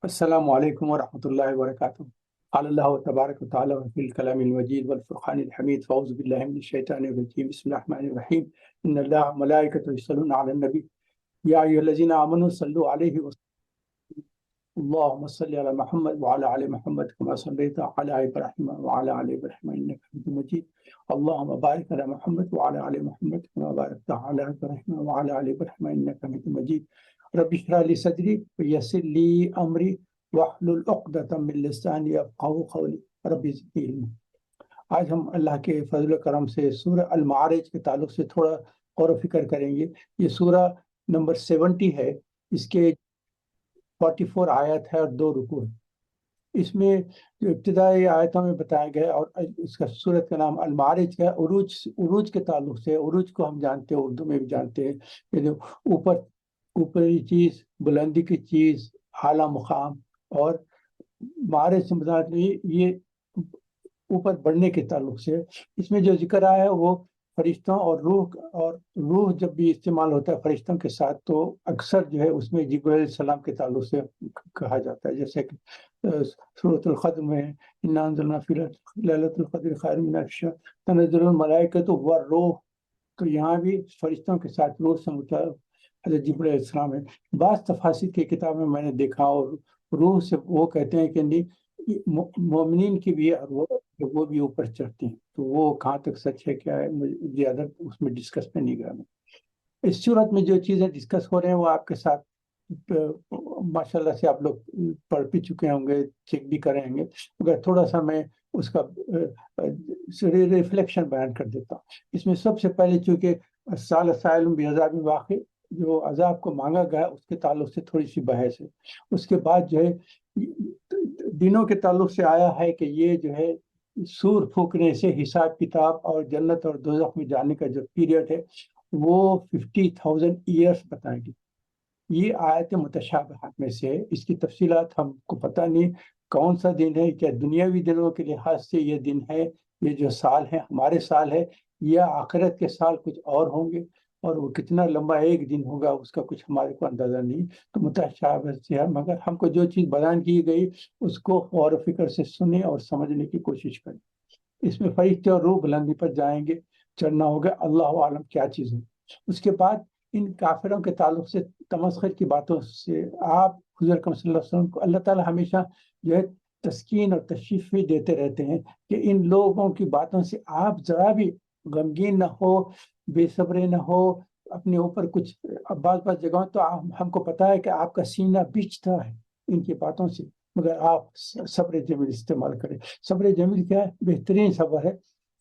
السلام علیکم ورحمۃ اللہ وبرکاتہ۔ قال اللہ تبارک وتعالی فی الکلام المجید والفرقان الحمید فاعوذ باللہ من الشیطان الرجیم بسم اللہ الرحمن الرحیم ان اللہ ملائکۃ یصلون علی النبی یا ایھا الذین آمنوا صلوا علیہ وسلم اللهم صل على محمد وعلى آل محمد كما صليت على إبراهيم وعلى آل إبراهيم إنك حميد مجيد اللهم بارك على محمد وعلى آل محمد كما باركت على إبراهيم وعلى آل إبراهيم إنك حميد مجيد رب اشرح لي صدري ويسر لي أمري واحلل عقدة من لساني يفقهوا قولي رب زدني علما۔ آج ہم اللہ کے فضل و کرم سے سورہ المعارج کے تعلق سے تھوڑا غور و فکر کریں گے۔ یہ سورہ نمبر 70 ہے، اس کے 44 آیت ہے اور 2 رکوع ہے۔ اس میں جو ابتدائی آیتوں میں بتایا گیا اور اس کا سورت کا نام المعارج کا ہے، عروج کے تعلق سے۔ عروج کو ہم جانتے ہیں، اردو میں بھی جانتے ہیں، یعنی اوپری چیز، بلندی کی چیز، اعلیٰ مقام، اور معارج سے مراد یہ اوپر بڑھنے کے تعلق سے۔ اس میں جو ذکر آیا ہے وہ فرشتوں اور روح جب بھی استعمال ہوتا ہے فرشتوں کے ساتھ تو اکثر جو ہے اس میں جبرائیل علیہ السلام کے تعلق سے کہا جاتا ہے، جیسے کہ سورۃ القدر میں انا انزلنا فی لیلۃ القدر خیر من الف شہر تنزل الملائکۃ والروح، تو یہاں بھی فرشتوں کے ساتھ روح سے متعلق حضرت جبرائیل علیہ السلام ہے۔ بعض تفاسیر کی کتاب میں میں نے دیکھا اور روح سے وہ کہتے ہیں کہ نہیں، مومنین کی بھی وہ بھی اوپر چڑھتے ہیں، تو وہ کہاں تک سچ ہے کیا ہے زیادہ اس میں ڈسکس میں نہیں کرنا۔ اس صورت میں جو چیزیں ڈسکس ہو رہے ہیں وہ آپ کے ساتھ ماشاءاللہ سے آپ لوگ پڑھ بھی چکے ہوں گے، چیک بھی کریں گے، مگر تھوڑا سا میں اس کا ریفلیکشن بیان کر دیتا ہوں۔ اس میں سب سے پہلے چونکہ سال سائل بعذاب واقع، جو عذاب کو مانگا گیا اس کے تعلق سے تھوڑی سی بحث ہے۔ اس کے بعد جو ہے دنوں کے تعلق سے آیا ہے کہ یہ جو ہے سور پھونکنے سے حساب کتاب اور جنت اور دوزخ میں جانے کا جو پیریڈ ہے وہ 50,000 ایئرس بتائیں گے۔ یہ آیت متشابہات میں سے ہے، اس کی تفصیلات ہم کو پتہ نہیں کون سا دن ہے، کیا دنیاوی دنوں کے لحاظ سے یہ دن ہے، یہ جو سال ہے ہمارے سال ہے، یا آخرت کے سال کچھ اور ہوں گے، اور وہ کتنا لمبا ایک دن ہوگا اس کا کچھ ہمارے کو اندازہ نہیں، تو متشابہ سے ہے، مگر ہم کو جو چیز بیان کی گئی اس کو غور و فکر سے سنیں اور سمجھنے کی کوشش کریں۔ اس میں فرشتے اور روح بلندی پر جائیں گے، چڑھنا ہوگا، اللہ عالم کیا چیز ہے۔ اس کے بعد ان کافروں کے تعلق سے تمسخر کی باتوں سے آپ حضور صلی اللہ علیہ وسلم کو اللہ تعالیٰ ہمیشہ جو ہے تسکین اور تشریف بھی دیتے رہتے ہیں کہ ان لوگوں کی باتوں سے آپ ذرا بھی غمگین نہ ہو، بے صبرے نہ ہو، اپنے اوپر کچھ بعض جگہوں تو ہم کو پتا ہے کہ آپ کا سینہ بچتا ہے ان کی باتوں سے، مگر آپ صبر جمیل استعمال کریں۔ صبر جمیل کیا ہے؟ بہترین صبر ہے،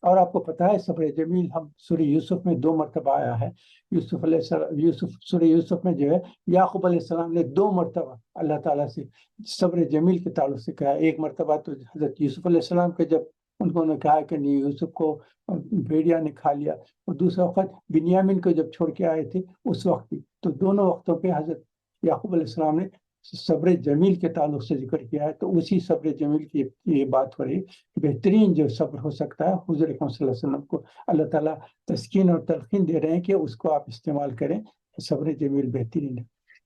اور آپ کو پتا ہے صبر جمیل ہم سورہ یوسف میں 2 مرتبہ آیا ہے۔ سورہ یوسف میں جو ہے یعقوب علیہ السلام نے 2 مرتبہ اللہ تعالیٰ سے صبر جمیل کے تعلق سے کہا۔ ایک مرتبہ تو حضرت یوسف علیہ السلام کے جب انہوں نے کہا کہ نہیں یوسف کو بھیڑیا نے کھا لیا، اور دوسرا وقت بنیامین کو جب چھوڑ کے آئے تھے اس وقت بھی، تو دونوں وقتوں پہ حضرت یعقوب علیہ السلام نے صبر جمیل کے تعلق سے ذکر کیا ہے۔ تو اسی صبر جمیل کی یہ بات ہو رہی ہے، بہترین جو صبر ہو سکتا ہے حضور اکرم صلی اللہ علیہ وسلم کو اللہ تعالیٰ تسکین اور تلقین دے رہے ہیں کہ اس کو آپ استعمال کریں، صبر جمیل بہترین ہے۔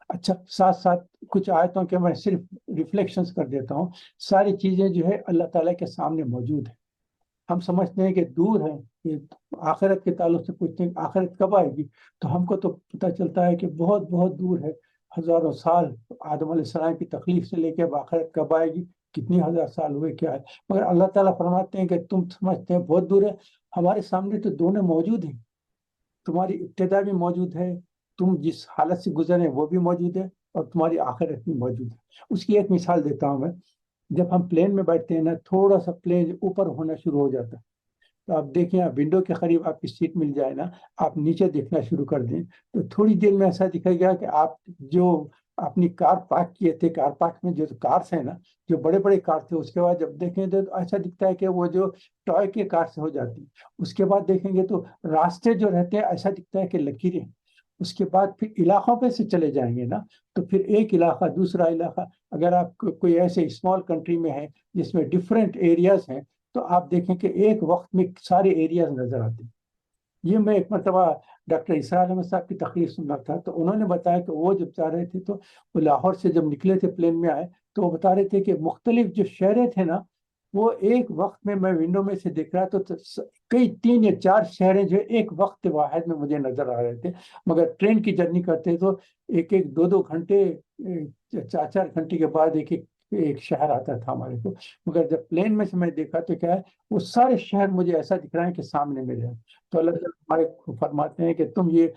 اچھا، ساتھ ساتھ کچھ آیتوں کے میں صرف ریفلیکشنز کر دیتا ہوں۔ ساری چیزیں جو ہے اللہ تعالیٰ کے سامنے موجود ہیں، ہم سمجھتے ہیں کہ دور ہے، یہ آخرت کے تعلق سے پوچھتے ہیں آخرت کب آئے گی، تو ہم کو تو پتہ چلتا ہے کہ بہت بہت دور ہے، ہزاروں سال، آدم علیہ السلام کی تخلیق سے لے کے اب آخرت کب آئے گی، کتنی ہزار سال ہوئے، کیا ہے، مگر اللہ تعالیٰ فرماتے ہیں کہ تم سمجھتے ہیں بہت دور ہے، ہمارے سامنے تو دونوں موجود ہیں، تمہاری ابتدا بھی موجود ہے، تم جس حالت سے گزرے وہ بھی موجود ہے، اور تمہاری آخرت بھی موجود ہے۔ اس کی ایک مثال دیتا ہوں میں، جب ہم پلین میں بیٹھتے ہیں نا، تھوڑا سا پلین اوپر ہونا شروع ہو جاتا ہے، تو آپ دیکھیں آپ ونڈو کے قریب آپ کی سیٹ مل جائے نا، آپ نیچے دیکھنا شروع کر دیں تو تھوڑی دیر میں ایسا دکھے گا کہ آپ جو اپنی کار پارک کیے تھے، کار پارک میں جو کارس ہیں نا، جو بڑے بڑے کار تھے، اس کے بعد جب دیکھیں تو ایسا دکھتا ہے کہ وہ جو ٹوائے کے کار سے ہو جاتی ہیں۔ اس کے بعد دیکھیں گے تو راستے جو رہتے ہیں ایسا دکھتا ہے کہ لکیریں۔ اس کے بعد پھر علاقوں پہ سے چلے جائیں گے نا، تو پھر ایک علاقہ دوسرا علاقہ، اگر آپ کوئی ایسے اسمال کنٹری میں ہیں جس میں ڈفرینٹ ایریاز ہیں، تو آپ دیکھیں کہ ایک وقت میں سارے ایریاز نظر آتے ہیں۔ یہ میں ایک مرتبہ ڈاکٹر اسرار احمد صاحب کی تقریر سن رہا تھا، تو انہوں نے بتایا کہ وہ جب جا رہے تھے تو وہ لاہور سے جب نکلے تھے پلین میں آئے تو وہ بتا رہے تھے کہ مختلف جو شہریں تھے نا، وہ ایک وقت میں ونڈو میں سے دیکھ رہا تو کئی 3 یا 4 شہریں جو ایک وقت واحد میں مجھے نظر آ رہے تھے. مگر ٹرین کی جرنی کرتے تو ایک 2 گھنٹے 4 گھنٹے کے بعد ایک شہر آتا تھا ہمارے کو. مگر جب پلین میں سے میں دیکھا تو کیا ہے، وہ سارے شہر مجھے ایسا دکھ رہے ہیں کہ سامنے میرے ہیں. تو اللہ تعالیٰ ہمارے فرماتے ہیں کہ تم یہ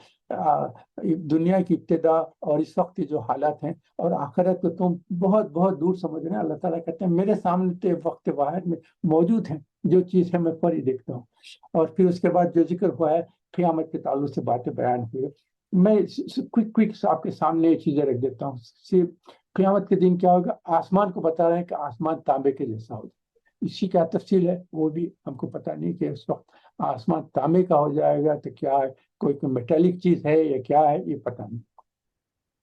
دنیا کی ابتدا اور اس وقت کی جو حالات ہیں اور آخرت کو تم بہت بہت دور سمجھ رہے ہیں. اللہ تعالیٰ کہتے ہیں میرے سامنے تو وقت واحد میں موجود ہیں، جو چیز ہے میں فوری دیکھتا ہوں. اور پھر اس کے بعد جو ذکر ہوا ہے قیامت کے تعلق سے باتیں بیان ہوئی. میں کوئک آپ کے سامنے یہ چیزیں رکھ دیتا ہوں. صرف قیامت کے دن کیا ہوگا، آسمان کو بتا رہے ہیں کہ آسمان تانبے کے جیسا ہوگا. اسی کیا تفصیل ہے وہ بھی ہم کو پتہ نہیں کہ اس وقت آسمان تانبے کا ہو جائے گا تو کیا ہے، کوئی میٹیلک چیز ہے یا کیا ہے، یہ پتہ نہیں.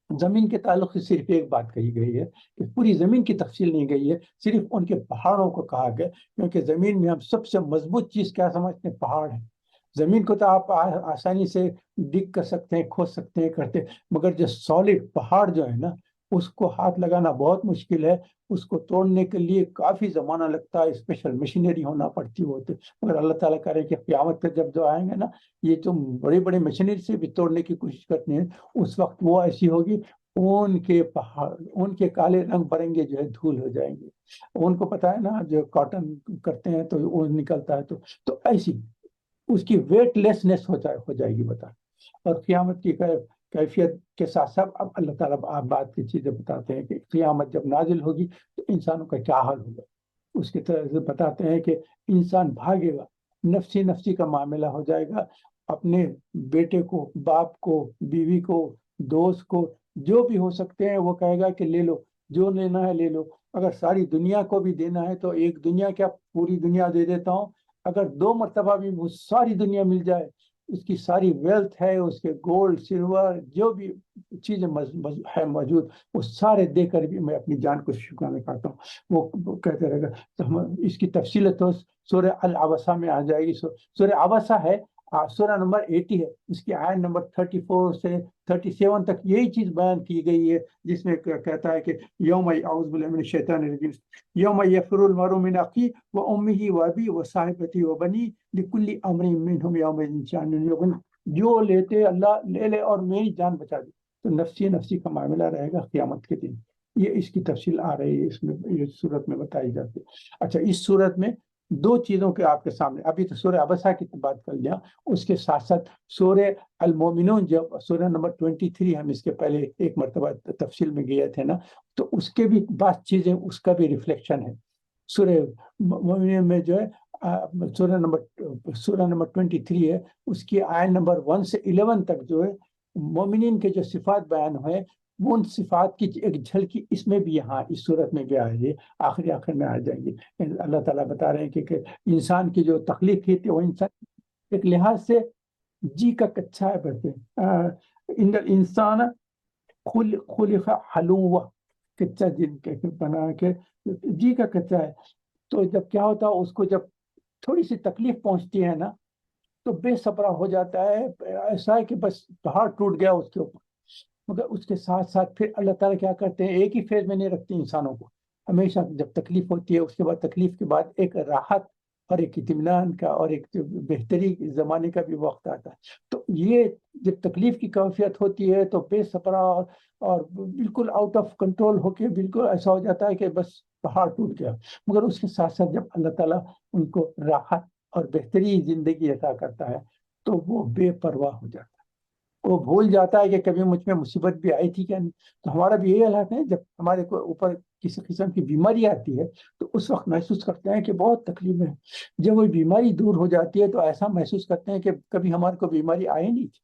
زمین کے تعلق سے صرف ایک بات کہی گئی ہے کہ پوری زمین کی تفصیل نہیں گئی ہے، صرف ان کے پہاڑوں کو کہا گیا، کیونکہ زمین میں ہم سب سے مضبوط چیز کیا سمجھتے ہیں، پہاڑ ہے. زمین کو تو آپ آسانی سے ڈگ کر سکتے ہیں، کھود سکتے ہیں، کرتے، مگر جو سالڈ پہاڑ جو ہے نا، اس کو ہاتھ لگانا بہت مشکل ہے. اس کو توڑنے کے لیے کافی زمانہ لگتا ہے، اسپیشل مشینری ہونا پڑتی ہوتی. مگر اللہ تعالیٰ کہہ رہے ہیں کہ قیامت پہ جب جو آئیں گے نا، یہ تو بڑے بڑے مشینری سے بھی توڑنے کی کوشش کرتے ہیں، اس وقت وہ ایسی ہوگی ان کے پہاڑ، ان کے کالے رنگ برنگے جو ہے دھول ہو جائیں گے. ان کو پتا ہے نا، جو کاٹن کرتے ہیں تو وہ نکلتا ہے، تو ایسی اس کی ویٹ لیسنس ہو جائے گی بتا. اور قیامت کی کیفیت کے ساتھ ساتھ اب اللہ تعالیٰ آپ بات کی چیزیں بتاتے ہیں کہ قیامت جب نازل ہوگی تو انسانوں کا کیا حال ہوگا. اس کی طرح سے بتاتے ہیں کہ انسان بھاگے گا، نفسی نفسی کا معاملہ ہو جائے گا. اپنے بیٹے کو، باپ کو، بیوی کو، دوست کو، جو بھی ہو سکتے ہیں وہ کہے گا کہ لے لو، جو لینا ہے لے لو. اگر ساری دنیا کو بھی دینا ہے تو ایک دنیا کیا، پوری دنیا دے دیتا ہوں. اگر 2 مرتبہ بھی وہ ساری دنیا مل جائے، اس کی ساری ویلتھ ہے، اس کے گولڈ سلور جو بھی چیزیں ہے موجود، وہ سارے دے کر بھی میں اپنی جان کو شکرانے کرتا ہوں. وہ کہتے رہے گا. تو ہم اس کی تفصیل تو سورہ العبسہ میں آ جائے گی. سورہ عبسہ ہے، سورہ نمبر 80 ہے، اس کی آیت نمبر 34 سے 37 تک یہی چیز بیان کی گئی ہے، جس میں کہتا ہے کہ یوم، اعوذ باللہ من الشیطان الرجیم، یوم یفر المرء من اخیہ وامہ وابیہ وصاحبتہ وبنیہ لکل امرئ منہم یومئذ شأن یغنیہ. جو لیتے اللہ لے لے اور میری جان بچا دی. تو نفسی نفسی کا معاملہ رہے گا قیامت کے دن. یہ اس کی تفصیل آ رہی ہے، اس میں یہ صورت میں بتائی جاتی ہے. اچھا، اس صورت میں 2 چیزوں کے آپ کے سامنے، ابھی تو سورہ عبسہ کی بات کر لیا، اس کے ساتھ ساتھ سورہ المومنون، جب سورہ نمبر 23 ہم اس کے پہلے ایک مرتبہ تفصیل میں گئے تھے نا، تو اس کے بھی بعض چیزیں، اس کا بھی ریفلیکشن ہے. سورہ مومنون میں جو ہے سورہ نمبر 23 ہے، اس کی آیت نمبر 1 سے 11 تک جو ہے مومنین کے جو صفات بیان ہوئے، ان صفات کی ایک جھلکی اس میں بھی، یہاں اس صورت میں بھی آ رہی ہے، آخر میں آ جائیں گی. اللہ تعالیٰ بتا رہے ہیں کہ انسان کی جو تخلیق کی تھی، وہ انسان ایک لحاظ سے جی کا کچا ہے. بڑھتے ان انسان خلق حلوہ، کچا جن کے بنا کے جی کا کچا ہے. تو جب کیا ہوتا ہے، اس کو جب تھوڑی سی تکلیف پہنچتی ہے نا، تو بے صبرا ہو جاتا ہے. ایسا ہے کہ بس پہاڑ ٹوٹ گیا اس کے اوپر. مگر اس کے ساتھ ساتھ پھر اللہ تعالیٰ کیا کرتے ہیں، ایک ہی فیز میں نہیں رکھتے انسانوں کو. ہمیشہ جب تکلیف ہوتی ہے، اس کے بعد تکلیف کے بعد ایک راحت اور ایک اطمینان کا اور ایک بہتری زمانے کا بھی وقت آتا ہے. تو یہ جب تکلیف کی کیفیت ہوتی ہے تو بے صبرا اور بالکل آؤٹ آف کنٹرول ہو کے بالکل ایسا ہو جاتا ہے کہ بس پہاڑ ٹوٹ گیا. مگر اس کے ساتھ ساتھ جب اللہ تعالیٰ ان کو راحت اور بہتری زندگی عطا کرتا ہے تو وہ بے پرواہ ہو جاتا ہے. وہ بھول جاتا ہے کہ کبھی مجھ میں مصیبت بھی آئی تھی کیا نہیں. تو ہمارا بھی یہی حالات ہے، جب ہمارے کو اوپر کسی قسم کی بیماری آتی ہے تو اس وقت محسوس کرتے ہیں کہ بہت تکلیف ہے. جب وہ بیماری دور ہو جاتی ہے تو ایسا محسوس کرتے ہیں کہ کبھی ہمارے کو بیماری آئی نہیں تھی.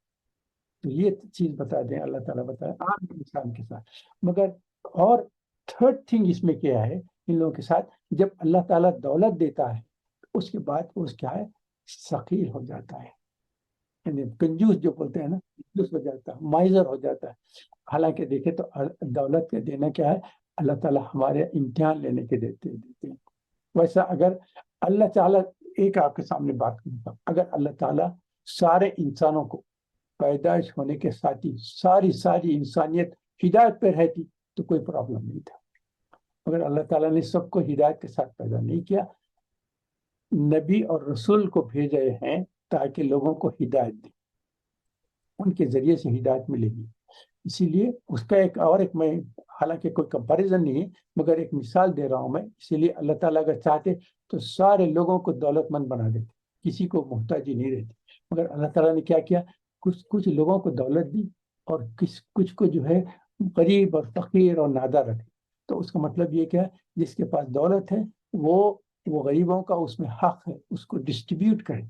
تو یہ چیز بتا دیں، اللہ تعالیٰ بتائے عام انسان کے ساتھ. مگر اور تھرڈ تھنگ اس میں کیا ہے ان لوگوں کے ساتھ، جب اللہ تعالیٰ دولت دیتا ہے اس کے بعد اس کیا ہے، ثقیل ہو جاتا ہے. یعنی کنجوس جو بولتے ہیں نا، کنجوس ہو جاتا ہے، مائزر ہو جاتا ہے. حالانکہ دیکھیں تو دولت کے دینا کیا ہے، اللہ تعالیٰ ہمارے امتحان لینے کے دیتے ہیں. ویسا اگر اللہ تعالیٰ، ایک آپ کے سامنے بات کرتا ہوں، اگر اللہ تعالیٰ سارے انسانوں کو پیدائش ہونے کے ساتھ ہی ساری انسانیت ہدایت پہ رہتی تو کوئی پرابلم نہیں تھا. مگر اللہ تعالیٰ نے سب کو ہدایت کے ساتھ پیدا نہیں کیا، نبی اور رسول کو بھیجے ہیں تاکہ لوگوں کو ہدایت دیں، ان کے ذریعے سے ہدایت ملے گی۔ اسی لیے اس کا ایک میں حالانکہ کوئی کمپیریزن نہیں ہے مگر ایک مثال دے رہا ہوں میں، اسی لیے اللہ تعالیٰ اگر چاہتے تو سارے لوگوں کو دولت مند بنا دیتے، کسی کو محتاجی نہیں رہتی، مگر اللہ تعالیٰ نے کیا کیا، کچھ لوگوں کو دولت دی اور کچھ کو جو ہے غریب اور فقیر اور نادار رکھے۔ تو اس کا مطلب یہ کیا ہے، جس کے پاس دولت ہے وہ غریبوں کا اس میں حق ہے، اس کو ڈسٹریبیوٹ کرے،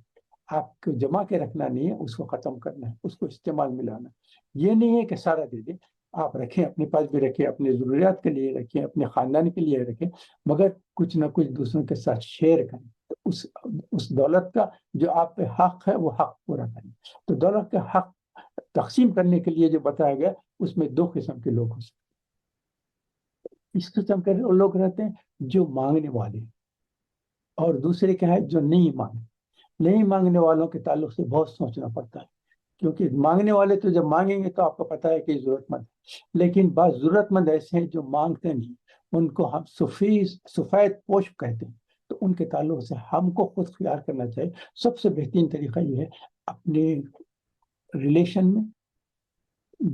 آپ کو جمع کے رکھنا نہیں ہے، اس کو ختم کرنا ہے، اس کو استعمال میں لانا ہے۔ یہ نہیں ہے کہ سارا دے دیں، آپ رکھیں، اپنے پاس بھی رکھیں، اپنی ضروریات کے لیے رکھیں، اپنے خاندان کے لیے رکھیں، مگر کچھ نہ کچھ دوسروں کے ساتھ شیئر کریں، تو اس دولت کا جو آپ پہ حق ہے وہ حق پورا کریں۔ تو دولت کا حق تقسیم کرنے کے لیے جو بتایا گیا، اس میں دو قسم کے لوگ ہو سکتے ہیں۔ اس قسم کے لوگ رہتے ہیں جو مانگنے والے، اور دوسرے کیا ہے جو نہیں مانگے۔ نہیں مانگنے والوں کے تعلق سے بہت سوچنا پڑتا ہے، کیونکہ مانگنے والے تو جب مانگیں گے تو آپ کو پتہ ہے کہ ضرورت مند ہے، لیکن بعض ضرورت مند ایسے ہیں جو مانگتے نہیں، ان کو ہم سفید پوش کہتے ہیں۔ تو ان کے تعلق سے ہم کو خود خیال کرنا چاہیے۔ سب سے بہترین طریقہ یہ ہے، اپنے ریلیشن میں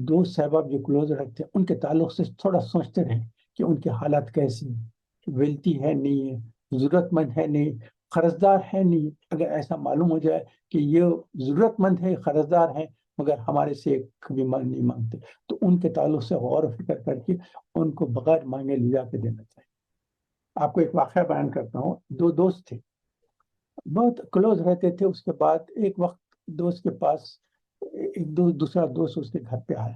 دوست صاحب جو کلوز رکھتے ہیں ان کے تعلق سے تھوڑا سوچتے رہیں کہ ان کے حالات کیسے ہیں، ویلتی ہے نہیں ہے، ضرورت مند ہے نہیں، قرض دار ہے نہیں۔ اگر ایسا معلوم ہو جائے کہ یہ ضرورت مند ہے، قرض دار ہے، مگر ہمارے سے کبھی نہیں مانگتے، تو ان کے تعلق سے غور و فکر کر کے ان کو بغیر مانگے لے جا کے دینا چاہیے۔ آپ کو ایک واقعہ بیان کرتا ہوں۔ دو دوست تھے، بہت کلوز رہتے تھے۔ اس کے بعد ایک وقت دوست کے پاس دوسرا دوست اس کے گھر پہ آیا،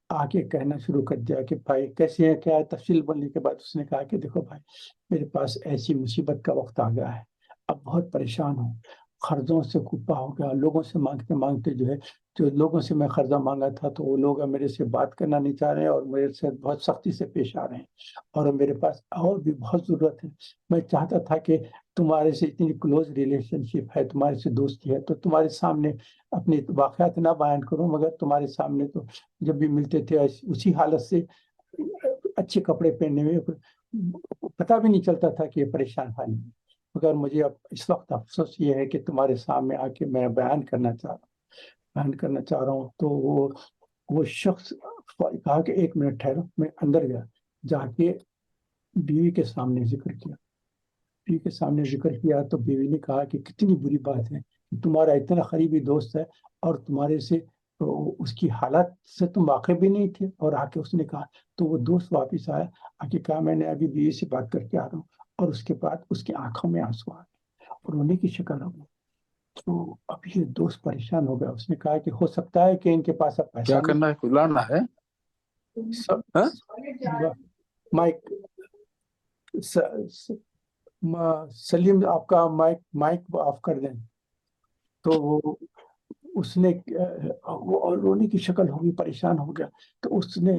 آ کے کہنا شروع کر دیا کہ بھائی کیسے ہیں، کیا ہے۔ تفصیل بولنے کے بعد اس نے کہا کہ دیکھو بھائی، میرے پاس ایسی مصیبت کا وقت آ گیا ہے، اب بہت پریشان ہوں، قرضوں سے کپا ہو گیا، لوگوں سے مانگتے مانگتے جو ہے، جو لوگوں سے میں قرضہ مانگا تھا تو وہ لوگ میرے سے بات کرنا نہیں چاہ رہے ہیں اور میرے سے بہت سختی سے پیش آ رہے ہیں، اور میرے پاس اور بھی بہت ضرورت ہے۔ میں چاہتا تھا کہ تمہارے سے اتنی کلوز ریلیشن شپ ہے، تمہارے سے دوستی ہے، تو تمہارے سامنے اپنی واقعات نہ بیان کروں، مگر تمہارے سامنے تو جب بھی ملتے تھے اسی حالت سے، اچھے کپڑے پہننے میں پتہ بھی نہیں چلتا تھا کہ یہ پریشان حال ہے۔ مگر مجھے اب اس وقت افسوس یہ ہے کہ تمہارے سامنے آ کے میں بیان کرنا چاہ رہا ہوں۔ تو وہ شخص کہا کہ ایک منٹ ٹھہرو، میں اندر گیا، جا کے بیوی کے سامنے ذکر کیا۔ بیوی کے سامنے ذکر کیا تو بیوی نے کہا کہ کتنی بری بات ہے کہ تمہارا اتنا قریبی دوست ہے اور تمہارے سے اس کی حالات سے تم واقف بھی نہیں تھے، اور آ کے اس نے کہا۔ تو وہ دوست واپس آیا، آ کے کہا میں نے ابھی بیوی سے بات کر کے آ رہا ہوں، اور اس کے بعد اس کی آنکھوں میں آنسو آ گئے اور رونے کی شکل ہو گئی۔ تو اب یہ دوست پریشان ہو گیا، اس نے کہا کہ ہو سکتا ہے کہ ان کے پاس اب پیسہ کیا کرنا ہے، کھلانا ہے مائک سلیم، آپ کا مائک آف کر دیں۔ تو وہ اس نے وہ رونے کی شکل ہوگی، پریشان ہو گیا۔ تو اس نے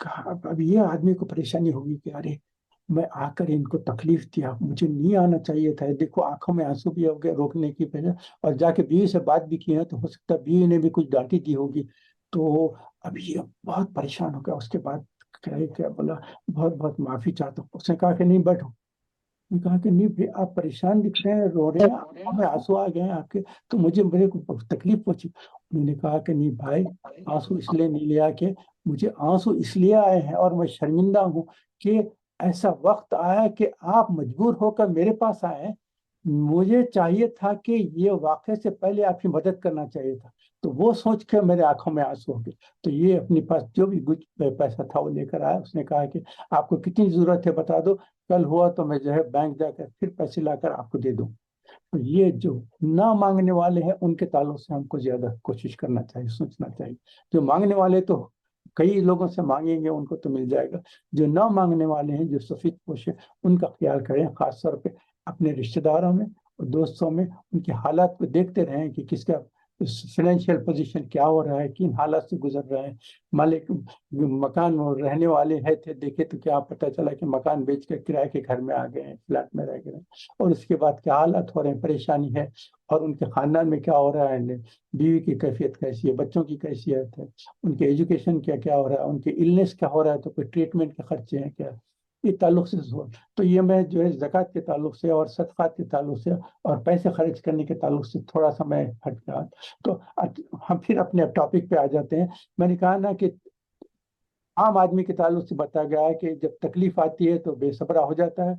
کہا اب یہ آدمی کو پریشانی ہوگی کہ ارے میں آ کر ان کو تکلیف دیا، مجھے نہیں آنا چاہیے تھا۔ دیکھو آنکھوں میں آنسو بھی ہو گئے روکنے کی وجہ، اور جا کے بیوی سے بات بھی کی ہے تو ہو سکتا ہے بیوی نے بھی کچھ ڈانٹی دی ہوگی۔ تو اب یہ بہت پریشان ہو گیا۔ اس کے بعد کیا بولا، بہت بہت معافی چاہتا ہوں۔ اس نے کہا کہ نہیں بیٹھو۔ نے کہا کہ نہیں بھائی، آپ پریشان دکھ رہے ہیں، رو رہے ہیں، آنکھوں میں آنسو آ گئے ہیں آپ کے، تو میرے کو تکلیف پہنچی۔ انہوں نے کہا کہ نہیں بھائی، آنسو اس لیے نہیں لیا کہ مجھے آنسو اس لیے آئے ہیں اور میں شرمندہ ہوں کہ ایسا وقت آیا کہ آپ مجبور ہو کر میرے پاس آئے، مجھے چاہیے تھا کہ یہ واقعے سے پہلے آپ کی مدد کرنا چاہیے تھا۔ تو وہ سوچ کے میرے آنکھوں میں آنسو ہو گئے۔ تو یہ اپنے پاس جو بھی کچھ پیسہ تھا وہ لے کر آیا۔ اس نے کہا کہ آپ کو کتنی ضرورت ہے بتا دو، کل ہوا تو میں جو ہے بینک جا کر پھر پیسے لا کر آپ کو دے دوں۔ تو یہ جو نہ مانگنے والے ہیں ان کے تعلق سے ہم کو زیادہ کوشش کرنا چاہیے، سوچنا چاہیے۔ جو مانگنے والے تو کئی لوگوں سے مانگیں گے، ان کو تو مل جائے گا۔ جو نہ مانگنے والے ہیں، جو سفید پوش ہیں، ان کا خیال کریں، خاص طور پہ اپنے رشتہ داروں میں اور دوستوں میں ان کے حالات کو دیکھتے رہیں کہ کس کا فائنینشیل پوزیشن کیا ہو رہا ہے، کن حالات سے گزر رہے ہیں۔ مالک مکان میں رہنے والے ہیں تھے، دیکھے تو کیا پتہ چلا کہ مکان بیچ کر کرائے کے گھر میں آ گئے ہیں، فلیٹ میں رہ گئے ہیں، اور اس کے بعد کیا حالات ہو رہے ہیں، پریشانی ہے، اور ان کے خاندان میں کیا ہو رہا ہے، بیوی کی کیفیت کیسی ہے، بچوں کی کیفیت ہے، ان کے ایجوکیشن کیا ہو رہا ہے، ان کے النس کیا ہو رہا ہے، تو کوئی ٹریٹمنٹ کے خرچے ہیں کیا۔ یہ تعلق سے تو یہ میں جو ہے زکوٰۃ کے تعلق سے اور صدقات کے تعلق سے اور پیسے خرچ کرنے کے تعلق سے تھوڑا سا میں ہٹ گیا. تو ہم پھر اپنے ٹاپک پہ آ جاتے ہیں. میں نے کہا نا کہ عام آدمی کے تعلق سے بتایا گیا ہے کہ جب تکلیف آتی ہے تو بے صبرا ہو جاتا ہے،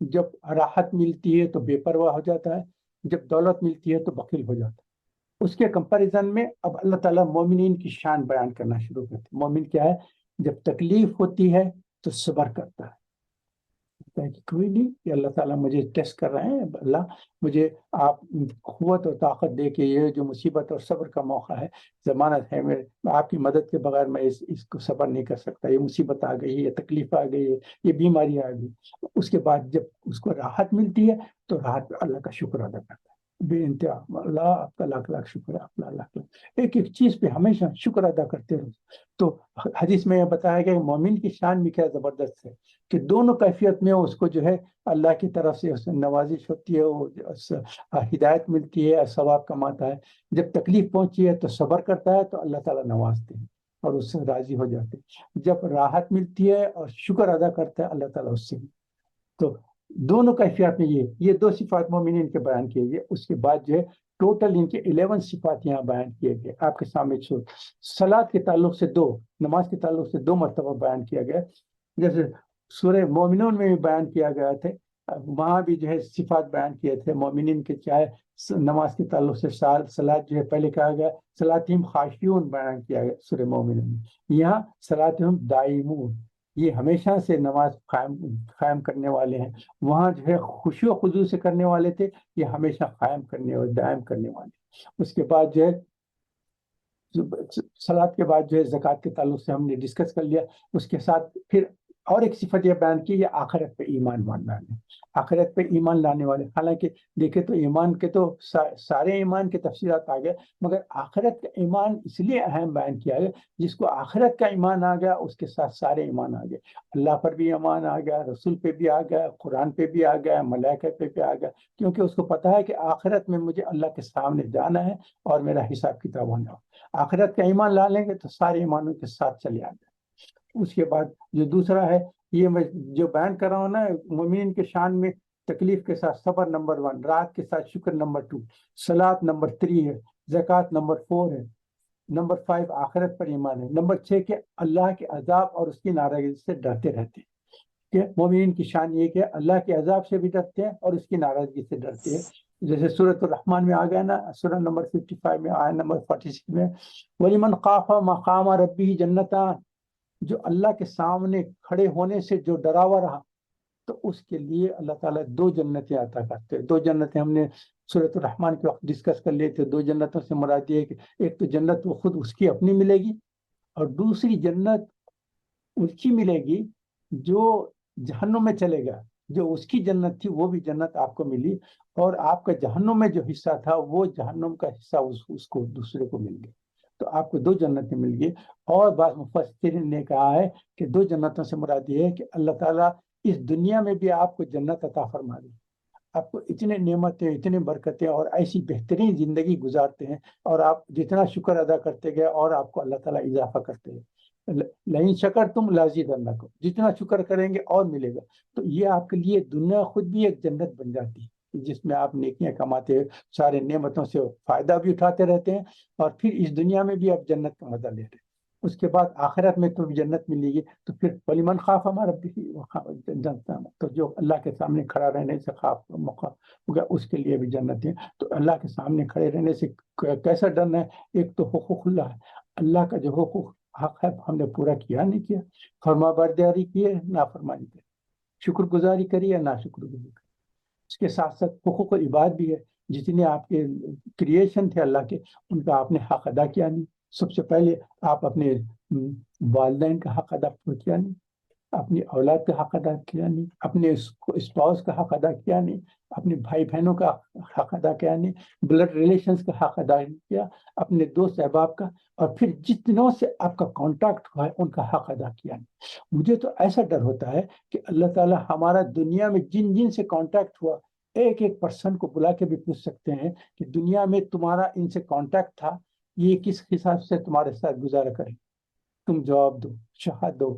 جب راحت ملتی ہے تو بے پرواہ ہو جاتا ہے، جب دولت ملتی ہے تو بخیل ہو جاتا ہے. اس کے کمپیریزن میں اب اللہ تعالیٰ مومنین کی شان بیان کرنا شروع کرتے ہیں. مومن کیا ہے؟ جب تکلیف ہوتی ہے تو صبر کرتا ہے. کہ کوئی نہیں، کہ اللہ تعالیٰ مجھے ٹیسٹ کر رہے ہیں، اللہ مجھے آپ قوت اور طاقت دے کے یہ جو مصیبت اور صبر کا موقع ہے، ضمانت ہے میرے آپ کی مدد کے بغیر میں اس کو صبر نہیں کر سکتا. یہ مصیبت آ گئی، یہ تکلیف آ گئی، یہ بیماری آ گئی. اس کے بعد جب اس کو راحت ملتی ہے تو راحت پہ اللہ کا شکر ادا کرتا ہے بے انتہا. اللہ آپ کا لاکھ لاکھ شکر ہے، آپ کا لاکھ لاکھ ایک ایک چیز پہ ہمیشہ شکر ادا کرتے رہو. تو حدیث میں یہ بتایا گیا کہ مومن کی شان بھی کیا زبردست ہے کہ دونوں کیفیت میں اس کو جو ہے اللہ کی طرف سے اس نوازش ہوتی ہے، وہ ہدایت ملتی ہے، ثواب کماتا ہے. جب تکلیف پہنچی ہے تو صبر کرتا ہے تو اللہ تعالیٰ نوازتے ہیں اور اس سے راضی ہو جاتے ہیں. جب راحت ملتی ہے اور شکر ادا کرتا ہے اللہ تعالیٰ اس سے. تو دونوں کیفیات میں یہ دو صفات مومنین کے بیان کیے گئے. اس کے بعد جو ہے ٹوٹل ان کے 11 صفات یہاں بیان کیے گئے. آپ کے سامنے صلاۃ کے تعلق سے نماز کے تعلق سے 2 مرتبہ بیان کیا گیا. جیسے سورہ مومنون میں بھی بیان کیا گیا تھے، وہاں بھی جو ہے صفات بیان کیے تھے مومنین کے. چاہے نماز کے تعلق سے صلاۃ جو ہے پہلے کہا گیا صلاتہم خاشعون بیان کیا گیا سورہ مومنون میں. یہاں صلاتہم دائمون، یہ ہمیشہ سے نماز قائم کرنے والے ہیں. وہاں جو ہے خشوع و خضوع سے کرنے والے تھے، یہ ہمیشہ قائم کرنے اور دائم کرنے والے. اس کے بعد جو ہے صلاۃ کے بعد جو ہے زکوٰۃ کے تعلق سے ہم نے ڈسکس کر لیا. اس کے ساتھ پھر اور ایک صفت یہ بیان کی، یہ آخرت پہ ایمان لانے. آخرت پہ ایمان لانے والے، حالانکہ دیکھیں تو ایمان کے تو سارے ایمان کے تفصیلات آ گئے، مگر آخرت کا ایمان اس لیے اہم بیان کیا گیا. جس کو آخرت کا ایمان آ گیا اس کے ساتھ سارے ایمان آ گئے. اللہ پر بھی ایمان آ گیا، رسول پہ بھی آ گیا، قرآن پہ بھی آ گیا، ملائکہ پہ بھی آ گیا. کیونکہ اس کو پتا ہے کہ آخرت میں مجھے اللہ کے سامنے جانا ہے اور میرا حساب کتاب ہونا ہے. آخرت کا ایمان لا لیں گے تو سارے ایمانوں کے ساتھ چلے آ گئے. اس کے بعد جو دوسرا ہے، یہ میں جو بیان کر رہا ہوں نا، مومنین کے شان میں تکلیف کے ساتھ صبر نمبر 1، راحت کے ساتھ شکر نمبر 2، صلاۃ نمبر 3 ہے، زکوٰۃ نمبر 4 ہے، نمبر 5 آخرت پر ایمان ہے، نمبر 6 کہ اللہ کے عذاب اور اس کی ناراضگی سے ڈرتے رہتے ہیں. کہ مومنین کی شان یہ کہ اللہ کے عذاب سے بھی ڈرتے ہیں اور اس کی ناراضگی سے ڈرتے ہیں. جیسے سورۃ الرحمن میں آ گیا نا، سورہ نمبر 55 میں، آیت نمبر 46 میں، وَلِمَنْ خَافَ مَقَامَ رَبِّهِ جَنَّتَانِ، جو اللہ کے سامنے کھڑے ہونے سے جو ڈرا ہوا رہا تو اس کے لیے اللہ تعالیٰ 2 جنتیں عطا کرتے ہیں. 2 جنتیں ہم نے سورۃ الرحمن کے وقت ڈسکس کر لیے تھے. 2 جنتوں سے مراد یہ ہے کہ ایک تو جنت وہ خود اس کی اپنی ملے گی، اور دوسری جنت اس کی ملے گی جو جہنم میں چلے گا. جو اس کی جنت تھی وہ بھی جنت آپ کو ملی، اور آپ کا جہنم میں جو حصہ تھا وہ جہنم کا حصہ اس کو دوسرے کو مل گیا. تو آپ کو 2 جنتیں مل گئی. اور بعض مفسرین نے کہا ہے کہ 2 جنتوں سے مراد یہ ہے کہ اللہ تعالیٰ اس دنیا میں بھی آپ کو جنت عطا فرما دے. آپ کو اتنے نعمتیں، اتنے برکتیں اور ایسی بہترین زندگی گزارتے ہیں، اور آپ جتنا شکر ادا کرتے گئے اور آپ کو اللہ تعالیٰ اضافہ کرتے ہیں. لئن شکرتم لازیدنکم، جتنا شکر کریں گے اور ملے گا. تو یہ آپ کے لیے دنیا خود بھی ایک جنت بن جاتی ہے، جس میں آپ نیکیاں کماتے ہیں، سارے نعمتوں سے فائدہ بھی اٹھاتے رہتے ہیں، اور پھر اس دنیا میں بھی آپ جنت کا مزہ لیتے ہیں. اس کے بعد آخرت میں تو جنت ملے گی. تو پھر وَلِمَنْ خَافَ مَقَامَ رَبِّهِ جنت، تو جو اللہ کے سامنے کھڑا رہنے سے خوف موقع ہوگا اس کے لیے بھی جنت ہے. تو اللہ کے سامنے کھڑے رہنے سے کیسا ڈرنا ہے؟ ایک تو حقوق اللہ ہے، اللہ کا جو حقوق حق ہے ہم نے پورا کیا نہیں کیا، فرما برداری کی ہے، نافرمانی کی، شکر گزاری کری ہے، ناشکر گزاری کری. اس کے ساتھ ساتھ حقوق العباد بھی ہے. جتنے آپ کے کریشن تھے اللہ کے، ان کا آپ نے حق ادا کیا نہیں. سب سے پہلے آپ اپنے والدین کا حق ادا کیا نہیں، اپنی اولاد کا حق ادا کیا نہیں، اپنے اسپاؤس کا حق ادا کیا نہیں، اپنے بھائی بہنوں کا حق ادا کیا نہیں، بلڈ ریلیشنز کا حق ادا نہیں کیا، اپنے دوست احباب کا، اور پھر جتنوں سے آپ کا کانٹیکٹ ہوا ہے ان کا حق ادا کیا نہیں. مجھے تو ایسا ڈر ہوتا ہے کہ اللہ تعالیٰ ہمارا دنیا میں جن جن سے کانٹیکٹ ہوا، ایک ایک پرسن کو بلا کے بھی پوچھ سکتے ہیں کہ دنیا میں تمہارا ان سے کانٹیکٹ تھا، یہ کس حساب سے تمہارے ساتھ گزارا کریں. تم جواب دو، شہادت دو.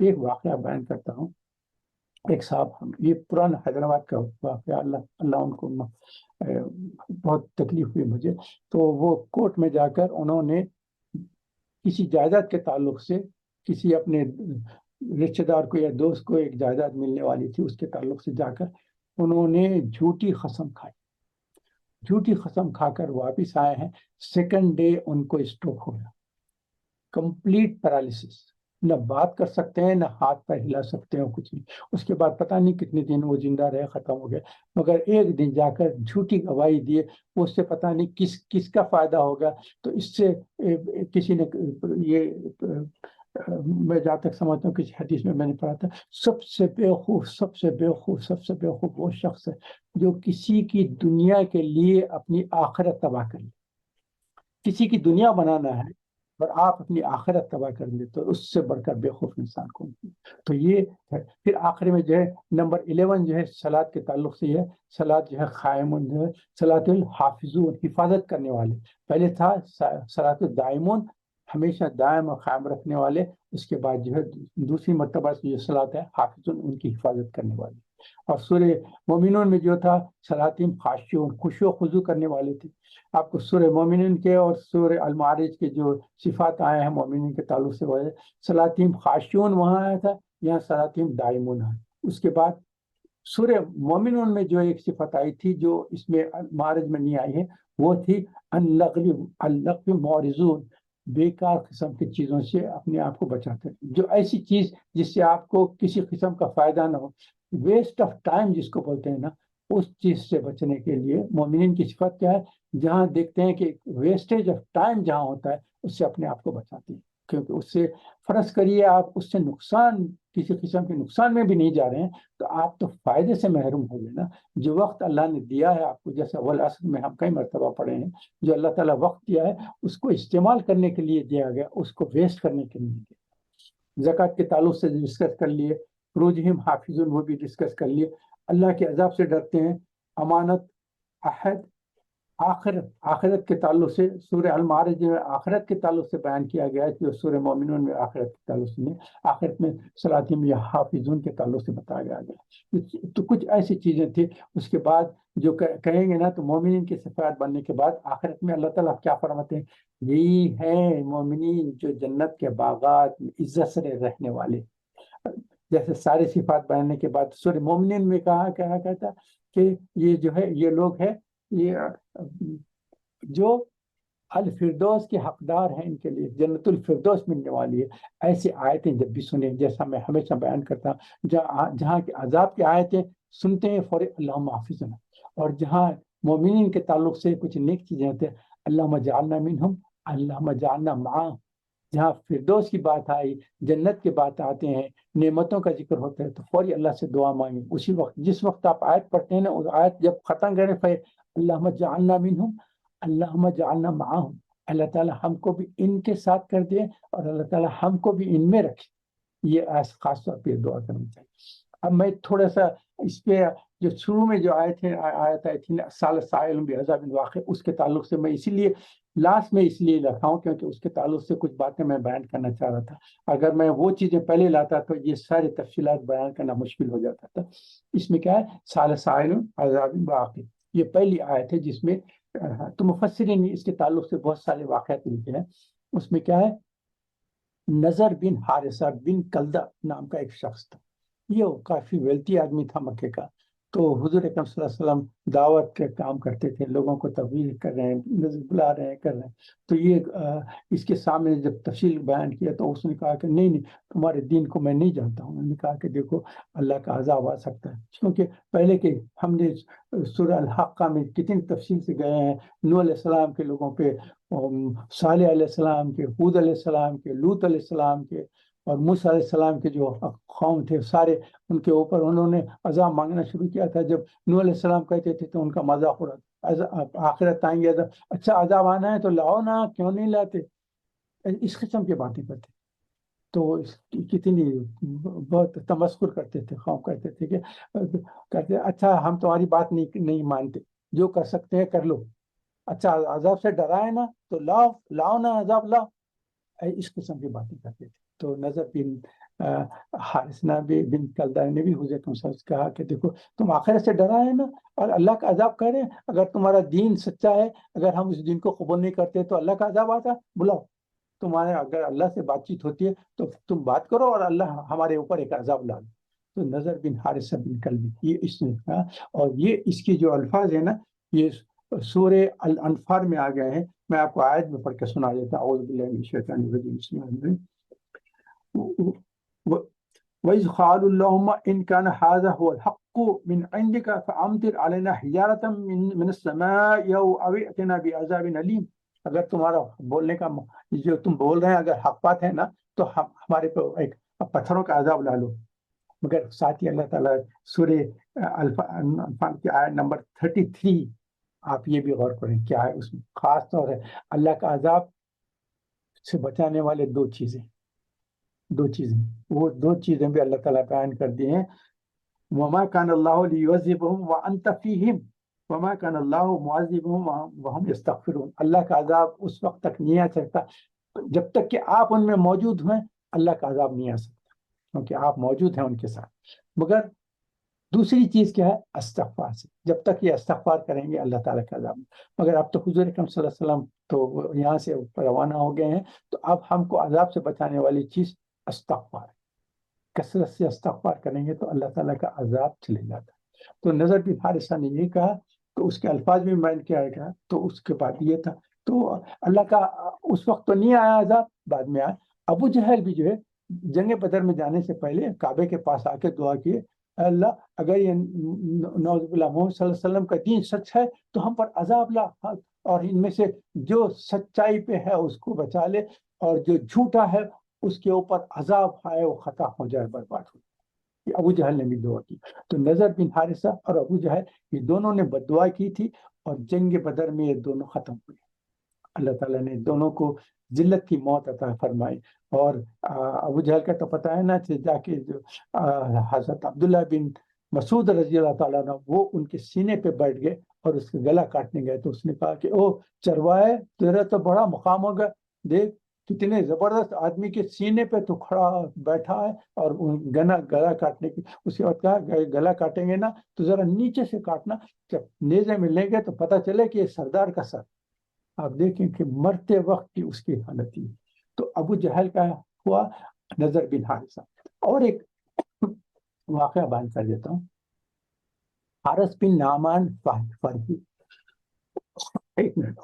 ایک واقعہ بیان کرتا ہوں. ایک صاحب، ہم یہ پرانا حیدرآباد کا واقعہ، اللہ ان کو بہت تکلیف ہوئی مجھے. تو وہ کورٹ میں جا کر انہوں نے کسی جائیداد کے تعلق سے کسی اپنے رشتے دار کو یا دوست کو ایک جائیداد ملنے والی تھی، اس کے تعلق سے جا کر انہوں نے جھوٹی قسم کھائی. جھوٹی قسم کھا کر واپس آئے ہیں. سیکنڈ ڈے ان کو اسٹروک ہو گیا، کمپلیٹ پیرالسس. نہ بات کر سکتے ہیں، نہ ہاتھ پیر ہلا سکتے ہیں، کچھ نہیں. اس کے بعد پتہ نہیں کتنے دن وہ زندہ رہے، ختم ہو گئے. مگر ایک دن جا کر جھوٹی گواہی دیے، اس سے پتہ نہیں کس کا فائدہ ہوگا. تو اس سے کسی نے یہ میں جہاں تک سمجھتا ہوں کسی حدیث میں نے پڑھا تھا، سب سے بیوقوف وہ شخص ہے جو کسی کی دنیا کے لیے اپنی آخرت تباہ کر لے. کسی کی دنیا بنانا ہے اور آپ اپنی آخرت تباہ کر لیں تو اس سے بڑھ کر بے خوف انسان کون. تو یہ ہے. پھر آخر میں جو ہے نمبر 11 جو ہے صلاۃ کے تعلق سے ہے. صلاۃ جو ہے قائمون جو ہے، صلاۃ الحافظون، حفاظت کرنے والے. پہلے تھا صلاۃ الدائمون، ہمیشہ دائم اور قائم رکھنے والے. اس کے بعد جو ہے دوسری مرتبہ سے جو صلاۃ ہے حافظون، ان کی حفاظت کرنے والے. اور سورہ مومنون میں جو تھا صلاتہم خاشعون، خشوع و خضوع کرنے والے تھے. آپ کو سورہ مومنین کے اور سورہ المعارج کے جو صفات آئے ہیں مومنین کے تعلق سے، وہ ہے صلاتہم خاشعون وہاں آیا تھا، یہاں صلاتہم دائمون ہے. اس کے بعد سورہ مومنون میں جو ایک صفت آئی تھی جو اس میں معارج میں نہیں آئی ہے، وہ تھی اللغو معرضون، بیکار قسم کی چیزوں سے اپنے آپ کو بچاتے ہیں. جو ایسی چیز جس سے آپ کو کسی قسم کا فائدہ نہ ہو، ویسٹ آف ٹائم جس کو بولتے ہیں نا، اس چیز سے بچنے کے لیے مومنین کی صفت کیا ہے؟ جہاں دیکھتے ہیں کہ ویسٹیج آف ٹائم جہاں ہوتا ہے، اس سے اپنے آپ کو بچاتے ہیں. کیونکہ اس سے فرض کریے آپ اس سے نقصان، کسی قسم کے نقصان میں بھی نہیں جا رہے ہیں، تو آپ تو فائدے سے محروم ہو گئے نا. جو وقت اللہ نے دیا ہے آپ کو، جیسے والعصر میں ہم کئی مرتبہ پڑھے ہیں، جو اللہ تعالیٰ وقت دیا ہے اس کو استعمال کرنے کے لیے دیا گیا، اس کو ویسٹ کرنے کے لیے دیا. زکوٰۃ کے تعلق سے ڈسکس کر لیے، فروجہم حافظون وہ بھی ڈسکس کر لیے. اللہ کے عذاب سے ڈرتے ہیں، امانت، عہد، آخرت کے تعلق سے سورہ المعارج میں آخرت کے تعلق سے بیان کیا گیا ہے، جو سورہ مومنون میں آخرت کے تعلق سے نہیں، آخرت میں صلاتہم یا حافظون کے تعلق سے بتایا گیا. تو کچھ ایسی چیزیں تھیں. اس کے بعد جو کہیں گے نا، تو مومنین کے صفات بننے کے بعد آخرت میں اللہ تعالیٰ کیا فرماتے ہیں؟ یہی ہیں مومنین جو جنت کے باغات میں عزت سے رہنے والے. جیسے سارے صفات بیاننے کے بعد سورہ مومنین میں کہا کہتا کہ یہ جو ہے یہ لوگ ہیں، یہ جو الفردوس کے حقدار ہیں، ان کے لیے جنت الفردوس ملنے والی ہے. ایسی آیتیں جب بھی سنیں، جیسا میں ہمیشہ بیان کرتا ہوں، جہاں کے عذاب کی آیتیں سنتے ہیں فوری اللہم حافظنا، اور جہاں مومنین کے تعلق سے کچھ نیک چیزیں ہوتے ہیں اللہم اجعلنا منہم، اللہم اجعلنا معاہم. جہاں فردوس کی بات آئی، جنت کی بات آتے ہیں، نعمتوں کا ذکر ہوتا ہے، تو فوری اللہ سے دعا مانگیں. اسی وقت جس وقت آپ آیت پڑھتے ہیں نا، اس آیت جب ختم کریں اللہم اجعلنا منہم اللہم اجعلنا معاہم، اللہ تعالیٰ ہم کو بھی ان کے ساتھ کر دے اور اللہ تعالیٰ ہم کو بھی ان میں رکھے. یہ خاص طور پہ دعا کرنا چاہیے. اب میں تھوڑا سا اس پہ جو شروع میں جو آیت آئی تھی سال سائل بعذاب واقع، اس کے تعلق سے میں اسی لیے لاسٹ میں اس لیے رکھا ہوں کیونکہ اس کے تعلق سے کچھ باتیں میں بیان کرنا چاہ رہا تھا. اگر میں وہ چیزیں پہلے لاتا تو یہ ساری تفصیلات بیان کرنا مشکل ہو جاتا تھا. اس میں کیا ہے؟ سال سائل عذاب واقع، یہ پہلی آیت ہے جس میں تو مفسرین نے اس کے تعلق سے بہت سارے واقعات لکھے ہیں. اس میں کیا ہے؟ نظر بن حارثہ بن کلدہ نام کا ایک شخص تھا. یہ کافی ویلتی آدمی تھا مکے کا. تو حضور اکرم صلی اللہ علیہ وسلم دعوت کے کام کرتے تھے، لوگوں کو تبلیغ کر رہے ہیں، بلا رہے ہیں، کر رہے ہیں. تو یہ اس کے سامنے جب تفصیل بیان کیا تو اس نے کہا کہ نہیں تمہارے دین کو میں نہیں جانتا ہوں. انہوں نے کہا کہ دیکھو اللہ کا عذاب آ سکتا ہے، کیونکہ پہلے کے ہم نے سورہ الحاقہ میں کتنی تفصیل سے گئے ہیں. نوح علیہ السلام کے لوگوں پہ، صالح علیہ السلام کے، ہود علیہ السلام کے، لوط علیہ السلام کے، اور موسیٰ علیہ السلام کے جو قوم تھے سارے، ان کے اوپر انہوں نے عذاب مانگنا شروع کیا تھا. جب نوح علیہ السلام کہتے تھے تو ان کا مذاق ہو رہا تھا، آخرت آئیں گے اچھا عذاب آنا ہے تو لاؤ نا، کیوں نہیں لاتے؟ اس قسم کی باتیں کرتے. تو کتنی بہت تمسخر کرتے تھے، قوم کہتے تھے کہ کہتے اچھا ہم تمہاری بات نہیں مانتے، جو کر سکتے ہیں کر لو، اچھا عذاب سے ڈرائے نا تو لاؤ نا عذاب لاؤ. اس قسم کی باتیں کرتے تھے. تو نظر بن حارث بن کلدہ نے بھی حضرت صلی اللہ علیہ وسلم سے کہا کہ دیکھو تم آخرت سے ڈرا ہے نا، اور اللہ کا عذاب کہہ رہے ہیں، اگر تمہارا دین سچا ہے، اگر ہم اس دین کو قبول نہیں کرتے تو اللہ کا عذاب آتا، بلاؤ تمہارے، اگر اللہ سے بات چیت ہوتی ہے تو تم بات کرو اور اللہ ہمارے اوپر ایک عذاب لا دو۔ تو نظر بن حارث بن کلب یہ اس نے کہا، اور یہ اس کے جو الفاظ ہیں نا یہ سورہ الانفال میں آ گئے ہیں۔ میں آپ کو آیت میں پڑھ کے سنا دیتا ہوں، اعوذ باللہ من الشیطان الرجیم، بسم اللہ الرحمن الرحیم۔ وَإِذْ قَالُوا اللَّهُمَّ إِنْ كَانَ هَذَا هُوَ الْحَقُّ مِنْ عِنْدِكَ فَأَمْطِرْ عَلَيْنَا حِجَارَةً مِنَ السَّمَاءِ أَوْ ائْتِنَا بِعَذَابٍ أَلِيمٍ۔ اگر تمہارا بولنے کا جو تم بول رہے ہیں اگر حق بات ہے نا تو ہمارے پہ ایک پتھروں کا عذاب لا لو۔ مگر ساتھ ہی اللہ تعالیٰ سورہ انفال کی آیت نمبر 33 آپ یہ بھی غور کریں کیا ہے اس میں، خاص طور ہے اللہ کا عذاب سے بچانے والے دو چیزیں، وہ دو چیزیں بھی اللہ تعالیٰ بیان کر دی ہیں۔ وما كان الله ليعذبهم وانت فيهم وما كان الله معذبهم وهم يستغفرون۔ اللہ کا عذاب اس وقت تک نہیں آ سکتا جب تک کہ آپ ان میں موجود ہیں، اللہ کا عذاب نہیں آ سکتا کیونکہ آپ موجود ہیں ان کے ساتھ۔ مگر دوسری چیز کیا ہے؟ استغفار سے، جب تک یہ استغفار کریں گے اللہ تعالیٰ کا عذاب نہیں۔ مگر اب تو حضور اکرم صلی اللہ علیہ وسلم تو یہاں سے روانہ ہو گئے ہیں، تو اب ہم کو عذاب سے بچانے والی چیز استغفار ہے۔ کثرت سے استغفار کریں گے تو اللہ تعالیٰ کا عذاب چلے جاتا ہے۔ تو نظر بن حارثہ نے یہ کہا تو اس کے الفاظ بھی بیان کیا گیا، تو اس کے بعد یہ تھا، تو اللہ کا اس وقت تو نہیں آیا عذاب، بعد میں آیا۔ ابو جہل بھی جو ہے جنگ بدر میں جانے سے پہلے کعبے کے پاس آ کے دعا کیے، اللہ اگر یہ نعوذ باللہ محمد صلی اللہ علیہ وسلم کا دین سچ ہے تو ہم پر عذاب لا، اور ان میں سے جو سچائی پہ ہے اس کو بچا لے، اور جو جھوٹا ہے اس کے اوپر عذاب آئے، وہ ختم ہو جائے، برباد ہو جائے۔ یہ ابو جہل نے بھی دعا کی۔ تو نظر بن حارثہ اور ابو جہل یہ دونوں نے بد دعا کی تھی، اور جنگ بدر میں یہ دونوں ختم ہوئے۔ اللہ تعالیٰ نے دونوں کو ذلت کی موت عطا فرمائی۔ اور ابو جہل کا تو پتہ ہے نا، جا کے جو حضرت عبداللہ بن مسعود رضی اللہ تعالیٰ عنہ وہ ان کے سینے پہ بیٹھ گئے اور اس کا گلا کاٹنے گئے، تو اس نے کہا کہ او چروائے، تیرا تو بڑا مقام ہوگا، دیکھ کتنے زبردست آدمی کے سینے پہ تو کھڑا بیٹھا ہے، اور گلا کاٹنے کی۔ اس کے بعد کہا گلا کاٹیں گے نا تو ذرا نیچے سے کاٹنا، جب نیزے میں لیں گے تو پتہ چلے کہ یہ سردار کا سر۔ آپ دیکھیں کہ مرتے وقت کی اس کی حالت تھی۔ تو ابو جہل کا ہوا، نظر بن حارثہ۔ اور ایک واقعہ بیان کر دیتا ہوں، حارث بن نعمان فہری، ایک منٹ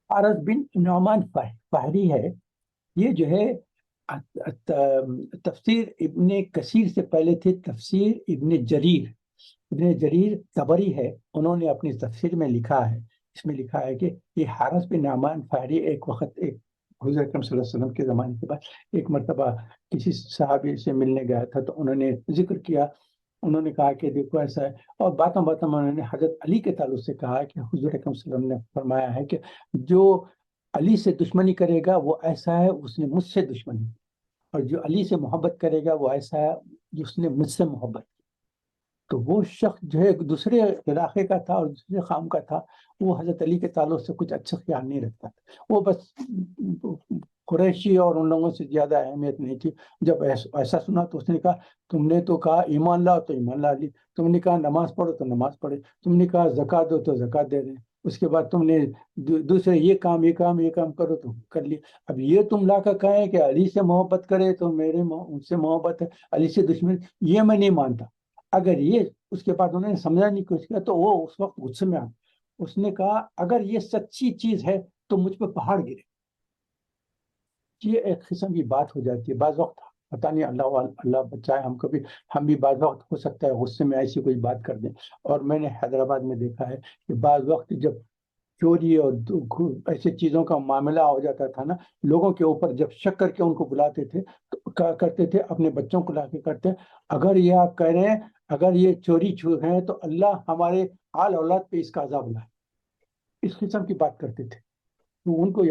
حارث بن نعمان فہری ہے، یہ جو ہے تفسیر ابن کثیر سے پہلے تھے تفسیر ابن جریر طبری ہے، انہوں نے اپنی تفسیر میں لکھا ہے، اس میں لکھا ہے کہ یہ حارث بن نعمان فہری ایک وقت ایک حضور اکرم صلی اللہ علیہ وسلم کے زمانے کے بعد ایک مرتبہ کسی صحابی سے ملنے گیا تھا، تو انہوں نے ذکر کیا، انہوں نے کہا کہ دیکھو ایسا ہے، اور باتوں میں انہوں نے حضرت علی کے تعلق سے کہا کہ حضور اکرم صلی اللہ علیہ وسلم نے فرمایا ہے کہ جو علی سے دشمنی کرے گا وہ ایسا ہے اس نے مجھ سے دشمنی، اور جو علی سے محبت کرے گا وہ ایسا ہے جس نے مجھ سے محبت کی۔ تو وہ شخص جو ہے دوسرے علاقے کا تھا اور دوسرے قوم کا تھا، وہ حضرت علی کے تعلق سے کچھ اچھا خیال نہیں رکھتا تھا، وہ بس قریشی اور ان لوگوں سے زیادہ اہمیت نہیں تھی۔ جب ایسا سنا تو اس نے کہا تم نے تو کہا ایمان لاؤ تو ایمان لا لی، تم نے کہا نماز پڑھو تو نماز پڑھے، تم نے کہا زکوٰۃ دو تو زکوٰۃ دے دیں، اس کے بعد تم نے دوسرے یہ کام کرو تو کر لی، اب یہ تم لا کر کہیں کہ علی سے محبت کرے تو میرے ان سے محبت ہے، علی سے دشمن، یہ میں نہیں مانتا۔ اگر یہ اس کے بعد انہوں نے سمجھانے کی کوشش کیا تو وہ اس وقت غصے میں آ، اس نے کہا اگر یہ سچی چیز ہے تو مجھ پہ پہاڑ گرے۔ یہ ایک قسم کی بات ہو جاتی ہے بعض وقت، پتہ نہیں اللہ بچائے ہم کبھی، ہم بھی بعض وقت ہو سکتا ہے غصے میں ایسی کوئی بات کر دیں۔ اور میں نے حیدرآباد میں دیکھا ہے کہ بعض وقت جب چوری اور ایسے چیزوں کا معاملہ ہو جاتا تھا نا، لوگوں کے اوپر جب شک کر کے ان کو بلاتے تھے تو کیا کرتے تھے، اپنے بچوں کو لا کے کرتے اگر یہ آپ کہہ رہے ہیں اگر یہ چوری چھوٹ ہیں تو اللہ ہمارے آل اولاد پہ اس کا عذاب لائے، اس قسم کی بات کرتے تھے۔ تو ان کو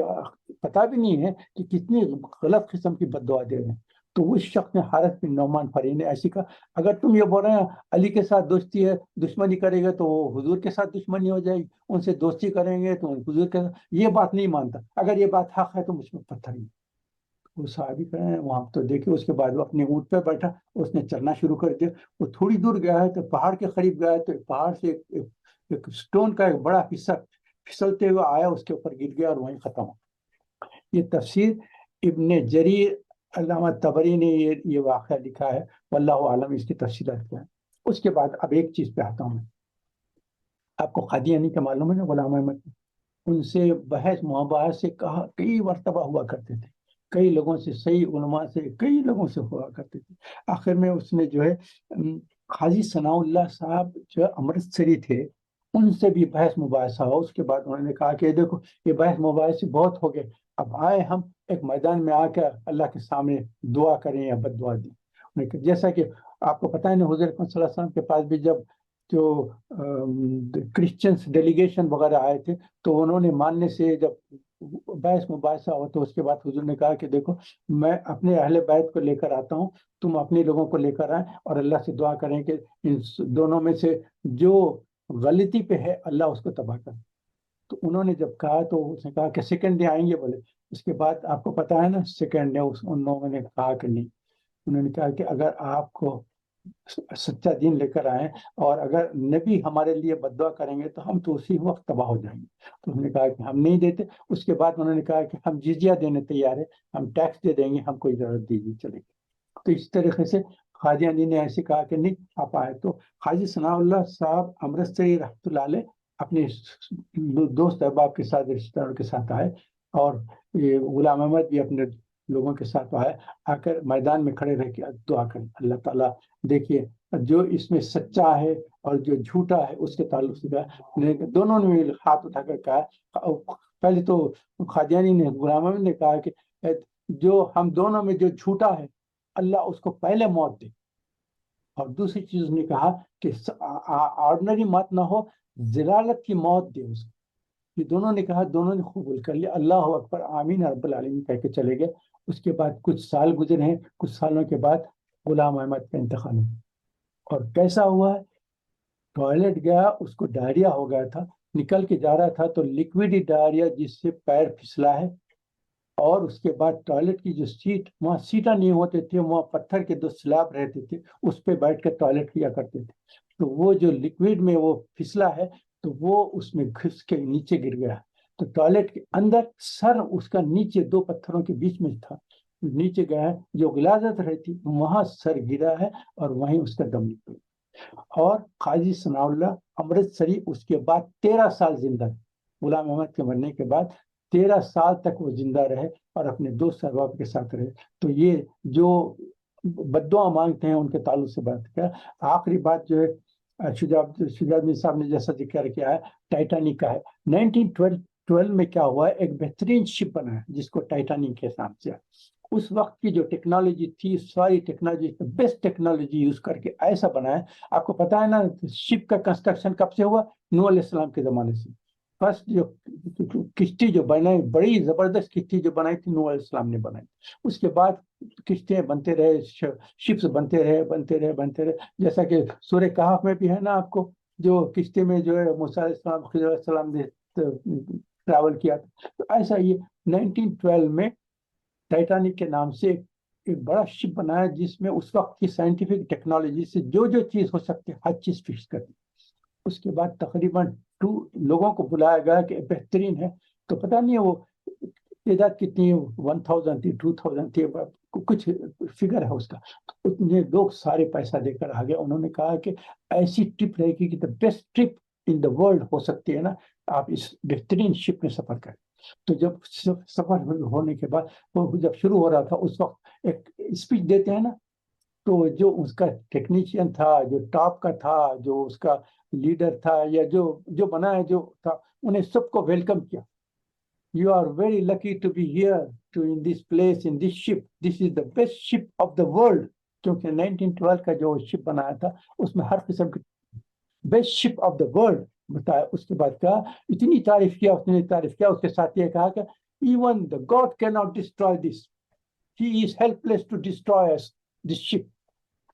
پتہ بھی نہیں ہے کہ کتنی غلط قسم کی بد دعا دے رہے ہیں۔ تو اس شخص نے حارث بن نعمان فہری نے ایسی کہا اگر تم یہ بول رہے ہیں علی کے ساتھ دوستی ہے دشمنی کرے گا تو وہ حضور کے ساتھ دشمنی ہو جائے گی، ان سے دوستی کریں گے تو حضور کے ساتھ، یہ بات نہیں مانتا، اگر یہ بات حق ہے تو مجھ میں پتھر ہی۔ وہ صحابی کہے ہیں وہاں تو دیکھے، اس کے بعد وہ اپنے اونٹ پہ بیٹھا، اس نے چلنا شروع کر دیا، وہ تھوڑی دور گیا ہے تو پہاڑ کے قریب گیا ہے تو پہاڑ سے ایک سٹون کا ایک بڑا حصہ پھسلتے ہوئے آیا، اس کے اوپر گر گیا اور وہیں ختم ہو۔ یہ تفسیر ابن جریر علامہ طبری نے یہ واقعہ لکھا ہے، واللہ عالم اس کی تفصیلات کیا ہے۔ اس کے بعد اب ایک چیز پہ آتا ہوں میں، آپ کو قادیانی کا معلوم ہے نا، غلام احمد، ان سے بحث مباحث سے کہا کئی مرتبہ ہوا کرتے تھے، کئی لوگوں سے، صحیح علماء سے، کئی لوگوں سے ہوا کرتے تھے۔ آخر میں اس نے جو ہے قاضی ثناء اللہ صاحب جو امرتسری تھے، ان سے بھی بحث مباحثہ ہوا۔ اس کے بعد انہوں نے کہا کہ دیکھو یہ بحث مباحث بہت ہو گئے، اب آئے ہم ایک میدان میں آ کر اللہ کے سامنے دعا کریں یا بد دعا دیں۔ جیسا کہ آپ کو پتہ ہے نا، حضور صلی اللہ علیہ وسلم کے پاس بھی جب جو کرسچنس ڈیلیگیشن وغیرہ آئے تھے تو انہوں نے ماننے سے جب بحث مباحثہ ہو تو اس کے بعد حضور نے کہا کہ دیکھو میں اپنے اہل بیت کو لے کر آتا ہوں، تم اپنے لوگوں کو لے کر آئیں اور اللہ سے دعا کریں کہ ان دونوں میں سے جو غلطی پہ ہے اللہ اس کو تباہ کر۔ تو انہوں نے جب کہا تو اس نے کہا کہ سیکنڈ ڈے آئیں گے بولے۔ اس کے بعد آپ کو پتا ہے نا سیکنڈ ڈے ان لوگوں نے کہا کہ نہیں، انہوں نے کہا کہ اگر آپ کو سچا دین لے کر آئیں اور اگر نبی ہمارے لیے بد دعا کریں گے تو ہم تو اسی وقت تباہ ہو جائیں گے۔ تو انہوں نے کہا کہ ہم نہیں دیتے۔ اس کے بعد انہوں نے کہا کہ ہم جزیہ دینے تیار ہیں، ہم ٹیکس دے دیں گے، ہم کوئی ضرورت دیجیے چلے گی۔ تو اس طریقے سے قادیانی نے ایسے کہا کہ نہیں آپ آئے۔ تو قاضی ثناء اللہ صاحب امرتسری رحمۃ اللہ علیہ اپنے دوست احباب کے ساتھ، رشتہ داروں کے ساتھ آئے، اور یہ غلام احمد بھی اپنے لوگوں کے ساتھ آئے، آ کر میدان میں کھڑے رہ کے دعا کریں اللہ تعالیٰ دیکھیے جو اس میں سچا ہے اور جو جھوٹا ہے اس کے تعلق سے کہا۔ دونوں نے ہاتھ اٹھا کر کہا، پہلے تو قادیانی نے، غلام احمد نے کہا کہ جو ہم دونوں میں جو جھوٹا ہے اللہ اس کو پہلے موت دے، اور دوسری چیز نے کہا کہ آرڈنری موت نہ ہو، ذلالت کی موت دے اس کو۔ یہ دونوں نے کہا، دونوں نے قبول کر لیا، اللہ اکبر آمین رب العالمین کہہ کے چلے گئے۔ اس کے بعد کچھ سال گزرے ہیں، کچھ سالوں کے بعد غلام احمد کا انتقال ہوا۔ اور کیسا ہوا ہے، ٹوائلٹ گیا، اس کو ڈائریا ہو گیا تھا، نکل کے جا رہا تھا تو لکوڈ ڈائریا جس سے پیر پھسلا ہے، اور اس کے بعد ٹوائلٹ کی جو سیٹ، وہاں سیٹاں نہیں ہوتے تھے، وہاں پتھر کے 2 سلیب رہتے تھے، اس پہ بیٹھ کر ٹوائلٹ کیا کرتے تھے۔ تو وہ جو لکوڈ میں وہ پھسلا ہے تو وہ اس میں گھس کے نیچے گر گیا، تو ٹوائلٹ کے اندر سر اس کا نیچے 2 پتھروں کے بیچ میں تھا، نیچے گیا ہے، جو غلاظت رہتی وہاں سر گرا ہے اور وہیں اس کا دم نکل گیا۔ اور قاضی ثناء اللہ امرتسری اس کے بعد 13 سال زندہ رہے، غلام احمد کے مرنے کے بعد 13 سال تک وہ زندہ رہے اور اپنے دوست احباب کے ساتھ رہے۔ تو یہ جو بد دعا مانگتے ہیں ان کے تعلق سے بات کیا۔ آخری بات جو ہے شجاعت صاحب نے جیسا ذکر کیا ہے ٹائٹینک کا ہے۔ 1912 میں کیا ہوا ہے، ایک بہترین شپ بنا ہے جس کو ٹائٹینک کے نام سے ہے۔ اس وقت کی جو ٹیکنالوجی تھی، ساری ٹیکنالوجی، بیسٹ ٹیکنالوجی یوز کر کے ایسا بنا ہے۔ آپ کو پتا ہے نا شپ کا کنسٹرکشن کب سے ہوا، نوح علیہ السلام کے زمانے سے۔ فرسٹ جو کشتی جو بنائی، بڑی زبردست کشتی جو بنائی تھی نوح علیہ السلام نے بنائی۔ اس کے بعد کشتیاں بنتے رہے، شپس بنتے رہے، جیسا کہ سورہ کہف میں بھی ہے نا، آپ کو جو کشتی میں جو ہے موسیٰ علیہ السلام، خضر علیہ السلام نے ٹریول کیا تھا۔ تو ایسا یہ 1912 میں ٹائٹینک کے نام سے ایک بڑا شپ بنایا جس میں اس وقت کی سائنٹیفک ٹیکنالوجی سے جو جو چیز ہو سکتی ہر چیز فکس کر دی۔ اس کے بعد تقریباً 2 لوگوں کو بلایا گیا کہ بہترین ہے، تو پتہ نہیں وہ تعداد کتنی، 1000 تھی، 2000 تھی، کچھ فگر ہے اس کا۔ تو اتنے لوگ سارے پیسہ دے کر آ گئے، انہوں نے کہا کہ ایسی ٹرپ رہے گی کہ best trip in the world ہو سکتی ہے نا، آپ اس بہترین شپ میں سفر کریں۔ تو جب سفر ہونے کے بعد وہ جب شروع ہو رہا تھا اس وقت ایک اسپیچ دیتے ہیں نا، تو جو اس کا ٹیکنیشین تھا، جو ٹاپ کا تھا، جو اس کا لیڈر تھا، یا جو بنایا جو تھا، انہیں سب کو ویلکم کیا۔ You are very lucky to be here in this place, in this ship. This is the best ship of the world. کیونکہ 1912 کا جو شپ بنایا تھا اس میں ہر قسم کی best ship of the world بتایا۔ اس کے بعد کہا، اتنی تعریف کیا، اس کے ساتھ یہ کہا کہ even the God cannot destroy this he is helpless to destroy us, this ship.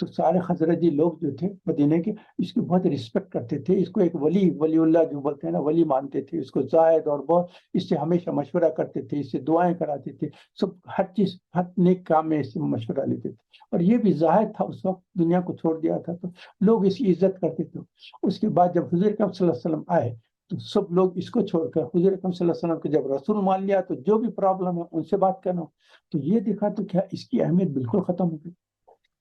تو سارے خزرجی لوگ جو تھے مدینے کے اس کی بہت رسپیکٹ کرتے تھے، اس کو ایک ولی اللہ جو بولتے ہیں نا، ولی مانتے تھے اس کو زاہد، اور بہت اس سے ہمیشہ مشورہ کرتے تھے، اس سے دعائیں کراتے تھے، سب ہر چیز ہر نیک کام میں اس سے مشورہ لیتے تھے، اور یہ بھی زاہد تھا اس وقت، دنیا کو چھوڑ دیا تھا تو لوگ اس کی عزت کرتے تھے۔ اس کے بعد جب حضور اکرم صلی اللہ علیہ وسلم آئے تو سب لوگ اس کو چھوڑ کر حضور اکرم صلی اللہ علیہ وسلم کو جب رسول مان لیا تو جو بھی پرابلم ہے ان سے بات کرنا، تو یہ دیکھا تو کیا اس کی اہمیت بالکل ختم ہو گئی۔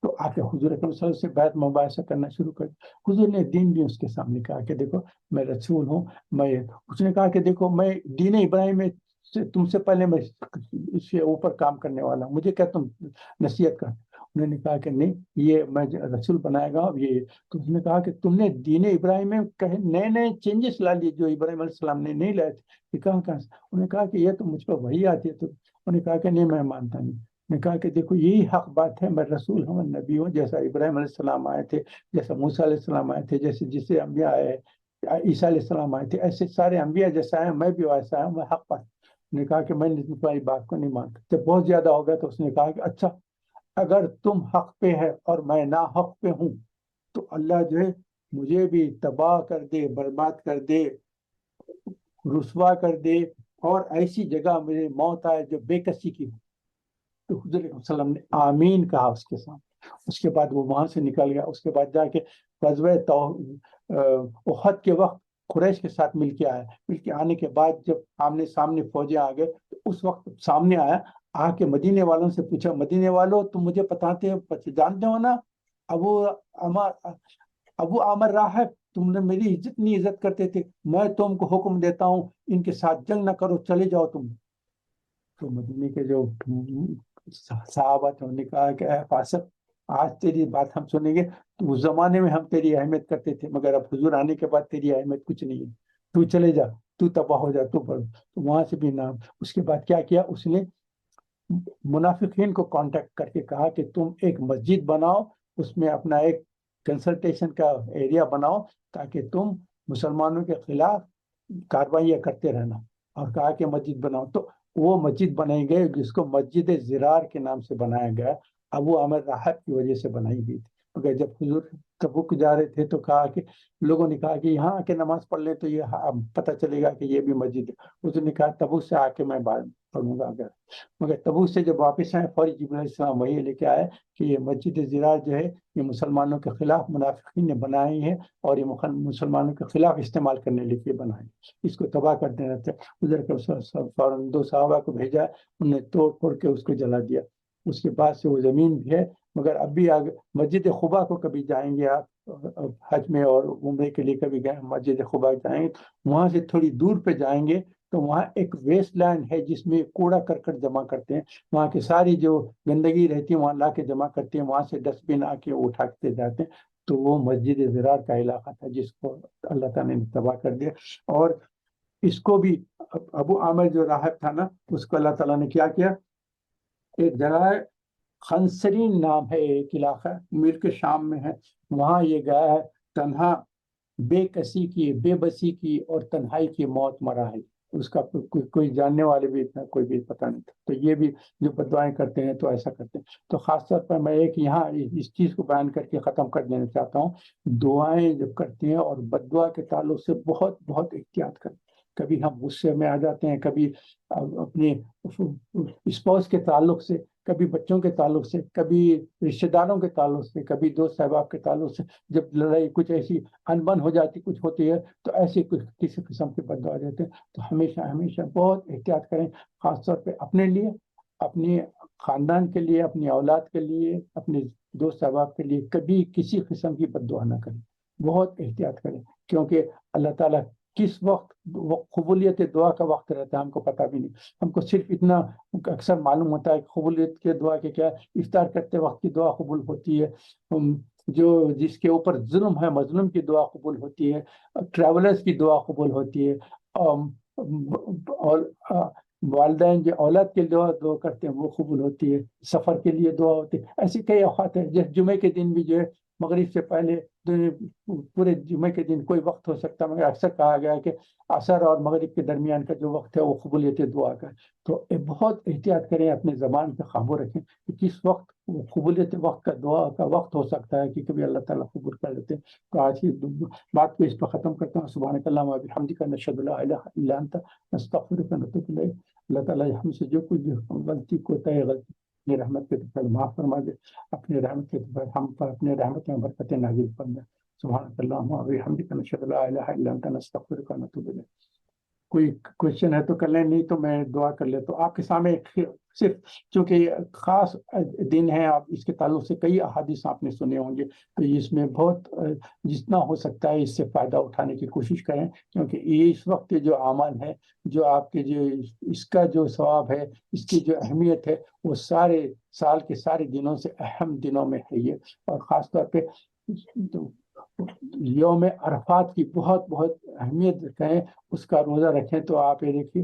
تو آ کے حضور اکرم صلی اللہ علیہ وسلم سے بیعت مباحثہ کرنا شروع کر، حضور نے دین بھی اس کے سامنے کہا کہ دیکھو میں رسول ہوں، میں اس نے کہا کہ دیکھو میں دین ابراہیم میں تم سے پہلے میں اس سے اوپر کام کرنے والا ہوں، مجھے کیا تم نصیحت کر؟ انہوں نے کہا کہ نہیں، یہ میں رسول بنائے گا یہ۔ تو اس نے کہا کہ تم نے دین ابراہیم میں کہیں نئے نئے چینجز لا لیے جو ابراہیم علیہ السلام نے نہیں لائے تھے، یہ کہاں سے؟ انہوں نے کہا کہ یہ تو مجھ پر وحی آتی ہے، تو انہوں نے کہا کہ نہیں میں مانتا نہیں۔ نے کہا کہ دیکھو یہی حق بات ہے، میں رسول ہوں، میں نبی ہوں، جیسا ابراہیم علیہ السلام آئے تھے، جیسا موسیٰ علیہ السلام آئے تھے، جسے انبیاء آئے، عیسیٰ علیہ السلام آئے تھے، ایسے سارے انبیاء جیسا ہیں میں بھی ویسا ہوں، میں حق پر۔ نے کہا کہ میں تمہاری بات کو نہیں مانتا۔ جب بہت زیادہ ہو گیا تو اس نے کہا کہ اچھا اگر تم حق پہ ہے اور میں نا حق پہ ہوں تو اللہ جو ہے مجھے بھی تباہ کر دے، برباد کر دے، رسوا کر دے، اور ایسی جگہ مجھے موت آئے جو بے کسی کی ہو۔ تو حضور صلی اللہ علیہ وسلم نے آمین کہا اس کے ساتھ۔ اس کے بعد وہ وہاں سے نکل گیا۔ اس کے بعد جا کے غزوہ احد کے وقت قریش کے ساتھ مل کے آیا۔ مل کے آنے کے بعد جب آمنے سامنے فوجیں آ گئے تو اس وقت سامنے آیا، آ کے مدینے والوں سے پوچھا، مدینے والوں تم مجھے جانتے ہو نا، ابو عامر راہب، تم نے میری جتنی عزت کرتے تھے، میں تم کو حکم دیتا ہوں ان کے ساتھ جنگ نہ کرو، چلے جاؤ تم۔ تو مدینے کے جو صحابہ تھے انہوں نے کہا کہ اے فاسق، آج تیری بات ہم سنیں گے، تو اس زمانے میں ہم تیری اہمیت کرتے تھے مگر اب حضور آنے کے بعد تیری اہمیت کچھ نہیں ہے، تو چلے جا، تو تباہ ہو جا، تو پڑھ۔ تو وہاں سے بھی نام۔ اس کے بعد کیا کیا اس نے؟ منافقین کو کانٹیکٹ کر کے کہا کہ تم ایک مسجد بناؤ، اس میں اپنا ایک کنسلٹیشن کا ایریا بناؤ تاکہ تم مسلمانوں کے خلاف کاروائیاں کرتے رہنا، اور کہا کہ مسجد بناؤ۔ تو وہ مسجد بنائی گئی جس کو مسجد زرار کے نام سے بنایا گیا، ابو عامر راہب کی وجہ سے بنائی گئی تھی۔ مگر جب حضور تبوک جا رہے تھے تو کہا کہ لوگوں نے کہا کہ یہاں آ کے نماز پڑھ لیں تو یہ پتہ چلے گا کہ یہ بھی مسجد ہے۔ حضور نے کہا تبوک سے آ کے میں بعد پڑھوں گا اگر۔ مگر تبوک سے جب واپس آئے فوری جبرائیل علیہ السلام وہی لے کے آئے کہ یہ مسجد زرار جو ہے یہ مسلمانوں کے خلاف منافقین نے بنائی ہے، اور یہ مسلمانوں کے خلاف استعمال کرنے لے کے بنائی، اس کو تباہ کر دینا تھا۔ فوراً 2 صحابہ کو بھیجا، انہوں نے توڑ پھوڑ کے اس کو جلا دیا۔ اس کے بعد سے وہ زمین بھی ہے، مگر اب بھی آگے مسجد خبا کو کبھی جائیں گے آپ حج میں اور عمرے کے لیے کبھی گئے مسجد خبا جائیں گے، وہاں سے تھوڑی دور پہ جائیں گے تو وہاں ایک ویسٹ لینڈ ہے جس میں کوڑا کرکٹ جمع کرتے ہیں، وہاں کی ساری جو گندگی رہتی ہے وہاں لا کے جمع کرتے ہیں، وہاں سے ڈسٹ بن آ کے اٹھا کے جاتے ہیں۔ تو وہ مسجد زرار کا علاقہ تھا جس کو اللہ تعالیٰ نے تباہ کر دیا۔ اور اس کو بھی ابو عامر جو راہب تھا نا، اس کو اللہ تعالیٰ نے کیا کیا، ایک جگہ ہے خنسرین نام ہے، ایک علاقہ ملک شام میں ہے، وہاں یہ گیا ہے، تنہا بے کسی کی، بے بسی کی اور تنہائی کی موت مرا ہے۔ اس کا کوئی جاننے والے بھی اتنا کوئی بھی پتہ نہیں تھا۔ تو یہ بھی جو بددعائیں کرتے ہیں تو ایسا کرتے ہیں۔ تو خاص طور پر میں ایک یہاں اس چیز کو بیان کر کے ختم کر دینا چاہتا ہوں، دعائیں جب کرتے ہیں اور بددعا کے تعلق سے بہت بہت احتیاط کریں۔ کبھی ہم غصے میں آ جاتے ہیں، کبھی اپنے اسپاؤس کے تعلق سے، کبھی بچوں کے تعلق سے، کبھی رشتہ داروں کے تعلق سے، کبھی دوست احباب کے تعلق سے، جب لڑائی کچھ ایسی انبن ہو جاتی، کچھ ہوتی ہے تو ایسے کسی قسم کے بد دعا دیتے ہیں۔ تو ہمیشہ ہمیشہ بہت احتیاط کریں، خاص طور پہ اپنے لیے، اپنے خاندان کے لیے، اپنی اولاد کے لیے، اپنے دوست احباب کے لیے کبھی کسی قسم کی بد دعا نہ کریں، بہت احتیاط کریں، کیونکہ اللہ تعالیٰ کس وقت قبولیت دعا کا وقت رہتا ہے ہم کو پتہ بھی نہیں۔ ہم کو صرف اتنا اکثر معلوم ہوتا ہے کہ قبولیت کے دعا کے کیا، افطار کرتے وقت کی دعا قبول ہوتی ہے، جو جس کے اوپر ظلم ہے مظلوم کی دعا قبول ہوتی ہے، ٹریولرز کی دعا قبول ہوتی ہے، اور والدین جو اولاد کے دعا کرتے ہیں وہ قبول ہوتی ہے، سفر کے لیے دعا ہوتی ہے، ایسی کئی اوقات ہیں۔ جس جمعے کے دن بھی جو ہے مغرب سے پہلے پورے جمعے کے دن کوئی وقت ہو سکتا ہے، مگر اکثر کہا گیا ہے کہ عصر اور مغرب کے درمیان کا جو وقت ہے وہ قبولیت دعا کا ہے۔ تو بہت احتیاط کریں، اپنے زبان پہ قابو رکھیں کہ کس وقت وہ قبولیت وقت کا دعا کا وقت ہو سکتا ہے کہ کبھی اللہ تعالیٰ قبول کر لیتے ہیں۔ تو آج کی بات کو اس پہ ختم کرتا ہوں۔ سبحانک اللہم و بحمدک، نشہد لا الہ الا انت، نستغفرک و نتوب الیک۔ اللہ تعالیٰ ہم سے جو کچھ بھی غلطی کوتاہی غلطی اپنی رحمت کے طور معاف فرما دے، اپنی رحمت کے طور ہم پر اپنے رحمت میں برکت نازل فرما۔ سبحانک اللہم و بحمدک، نشہد لا الہ الا انت، نستغفرک و نتوب الیک۔ کوئی کوشچن ہے تو کر لیں، نہیں تو میں دعا کر لیتا ہوں آپ کے سامنے۔ صرف چونکہ یہ خاص دن ہے، آپ اس کے تعلق سے کئی احادیث آپ نے سنے ہوں گے، تو اس میں بہت جتنا ہو سکتا ہے اس سے فائدہ اٹھانے کی کوشش کریں، کیونکہ یہ اس وقت جو عمل ہے، جو آپ کے جو اس کا جو ثواب ہے، اس کی جو اہمیت ہے، وہ سارے سال کے سارے دنوں سے اہم دنوں میں ہے یہ۔ اور خاص طور پہ یوم عرفات کی بہت بہت اہمیت رکھیں، اس کا روزہ رکھیں۔ تو آپ یہ دیکھیے،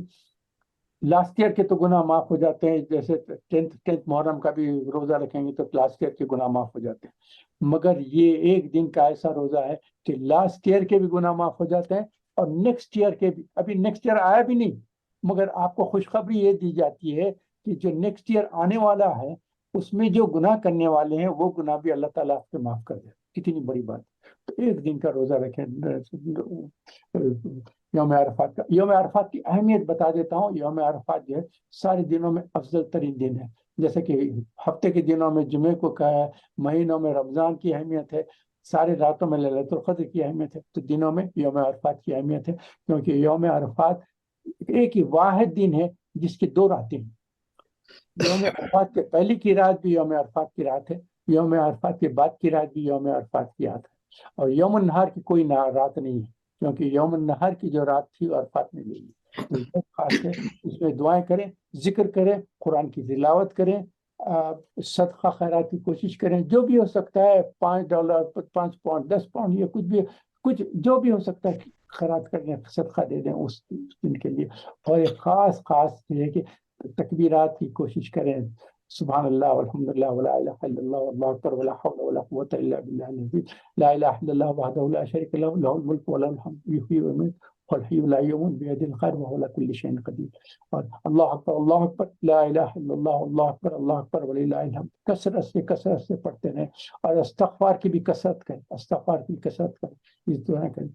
لاسٹ ایئر کے تو گناہ معاف ہو جاتے ہیں، جیسے 10 محرم کا بھی روزہ رکھیں گے تو لاسٹ ایئر کے گناہ معاف ہو جاتے ہیں، مگر یہ ایک دن کا ایسا روزہ ہے کہ لاسٹ ایئر کے بھی گناہ معاف ہو جاتے ہیں، اور نیکسٹ ایئر کے بھی۔ ابھی نیکسٹ ایئر آیا بھی نہیں، مگر آپ کو خوشخبری یہ دی جاتی ہے کہ جو نیکسٹ ایئر آنے والا ہے اس میں جو گناہ کرنے والے ہیں وہ گناہ بھی اللہ تعالیٰ آپ سے معاف کر دے۔ کتنی بڑی بات ہے۔ تو ایک دن کا روزہ رکھیں یوم عرفات کا۔ یوم عرفات کی اہمیت بتا دیتا ہوں۔ یوم عرفات جو ہے سارے دنوں میں افضل ترین دن ہے، جیسے کہ ہفتے کے دنوں میں جمعے کو کہا ہے، مہینوں میں رمضان کی اہمیت ہے، سارے راتوں میں لیلۃ القدر کی اہمیت ہے، تو دنوں میں یوم عرفات کی اہمیت ہے، کیونکہ یوم عرفات ایک ہی واحد دن ہے جس کی 2 راتیں ہیں۔ یوم عرفات کے پہلی کی رات بھی یوم عرفات کی رات ہے، یوم عرفات کے بعد کی رات بھی یوم عرفات کی رات ہے، اور یوم النہار کی کوئی رات نہیں ہے، کیونکہ یوم النہار کی جو رات تھی عرفات میں گئی ہے۔ تو بہت خاص ہے، اس میں دعائیں کریں، ذکر کریں، قرآن کی تلاوت کریں، صدقہ خیرات کی کوشش کریں، جو بھی ہو سکتا ہے، $5، 5 پاؤنڈ، 10 پاؤنڈ، یا کچھ جو بھی ہو سکتا ہے خیرات کریں، صدقہ دے دیں اس دن کے لیے۔ اور ایک خاص یہ ہے کہ تکبیرات کی کوشش کریں، سبحان اللہ والحمد للہ ولا الہ الا اللہ واللہ اکبر ولا حول ولا قوۃ الا باللہ العلی، لا الہ الا اللہ وحدہ لا شریک لہ لہ الملک وله الحمد یحیی ویمیت والحی لا یموت بیدہ الخیر وهو على كل شیء قدیر۔ اور اللہ اکبر، لا الہ الا اللہ، اللہ اکبر وللہ الحمد، کثرت سے پڑھتے رہیں، اور استغفار کی بھی کثرت کریں، استغفار کی کثرت کریں، اس دعا کریں۔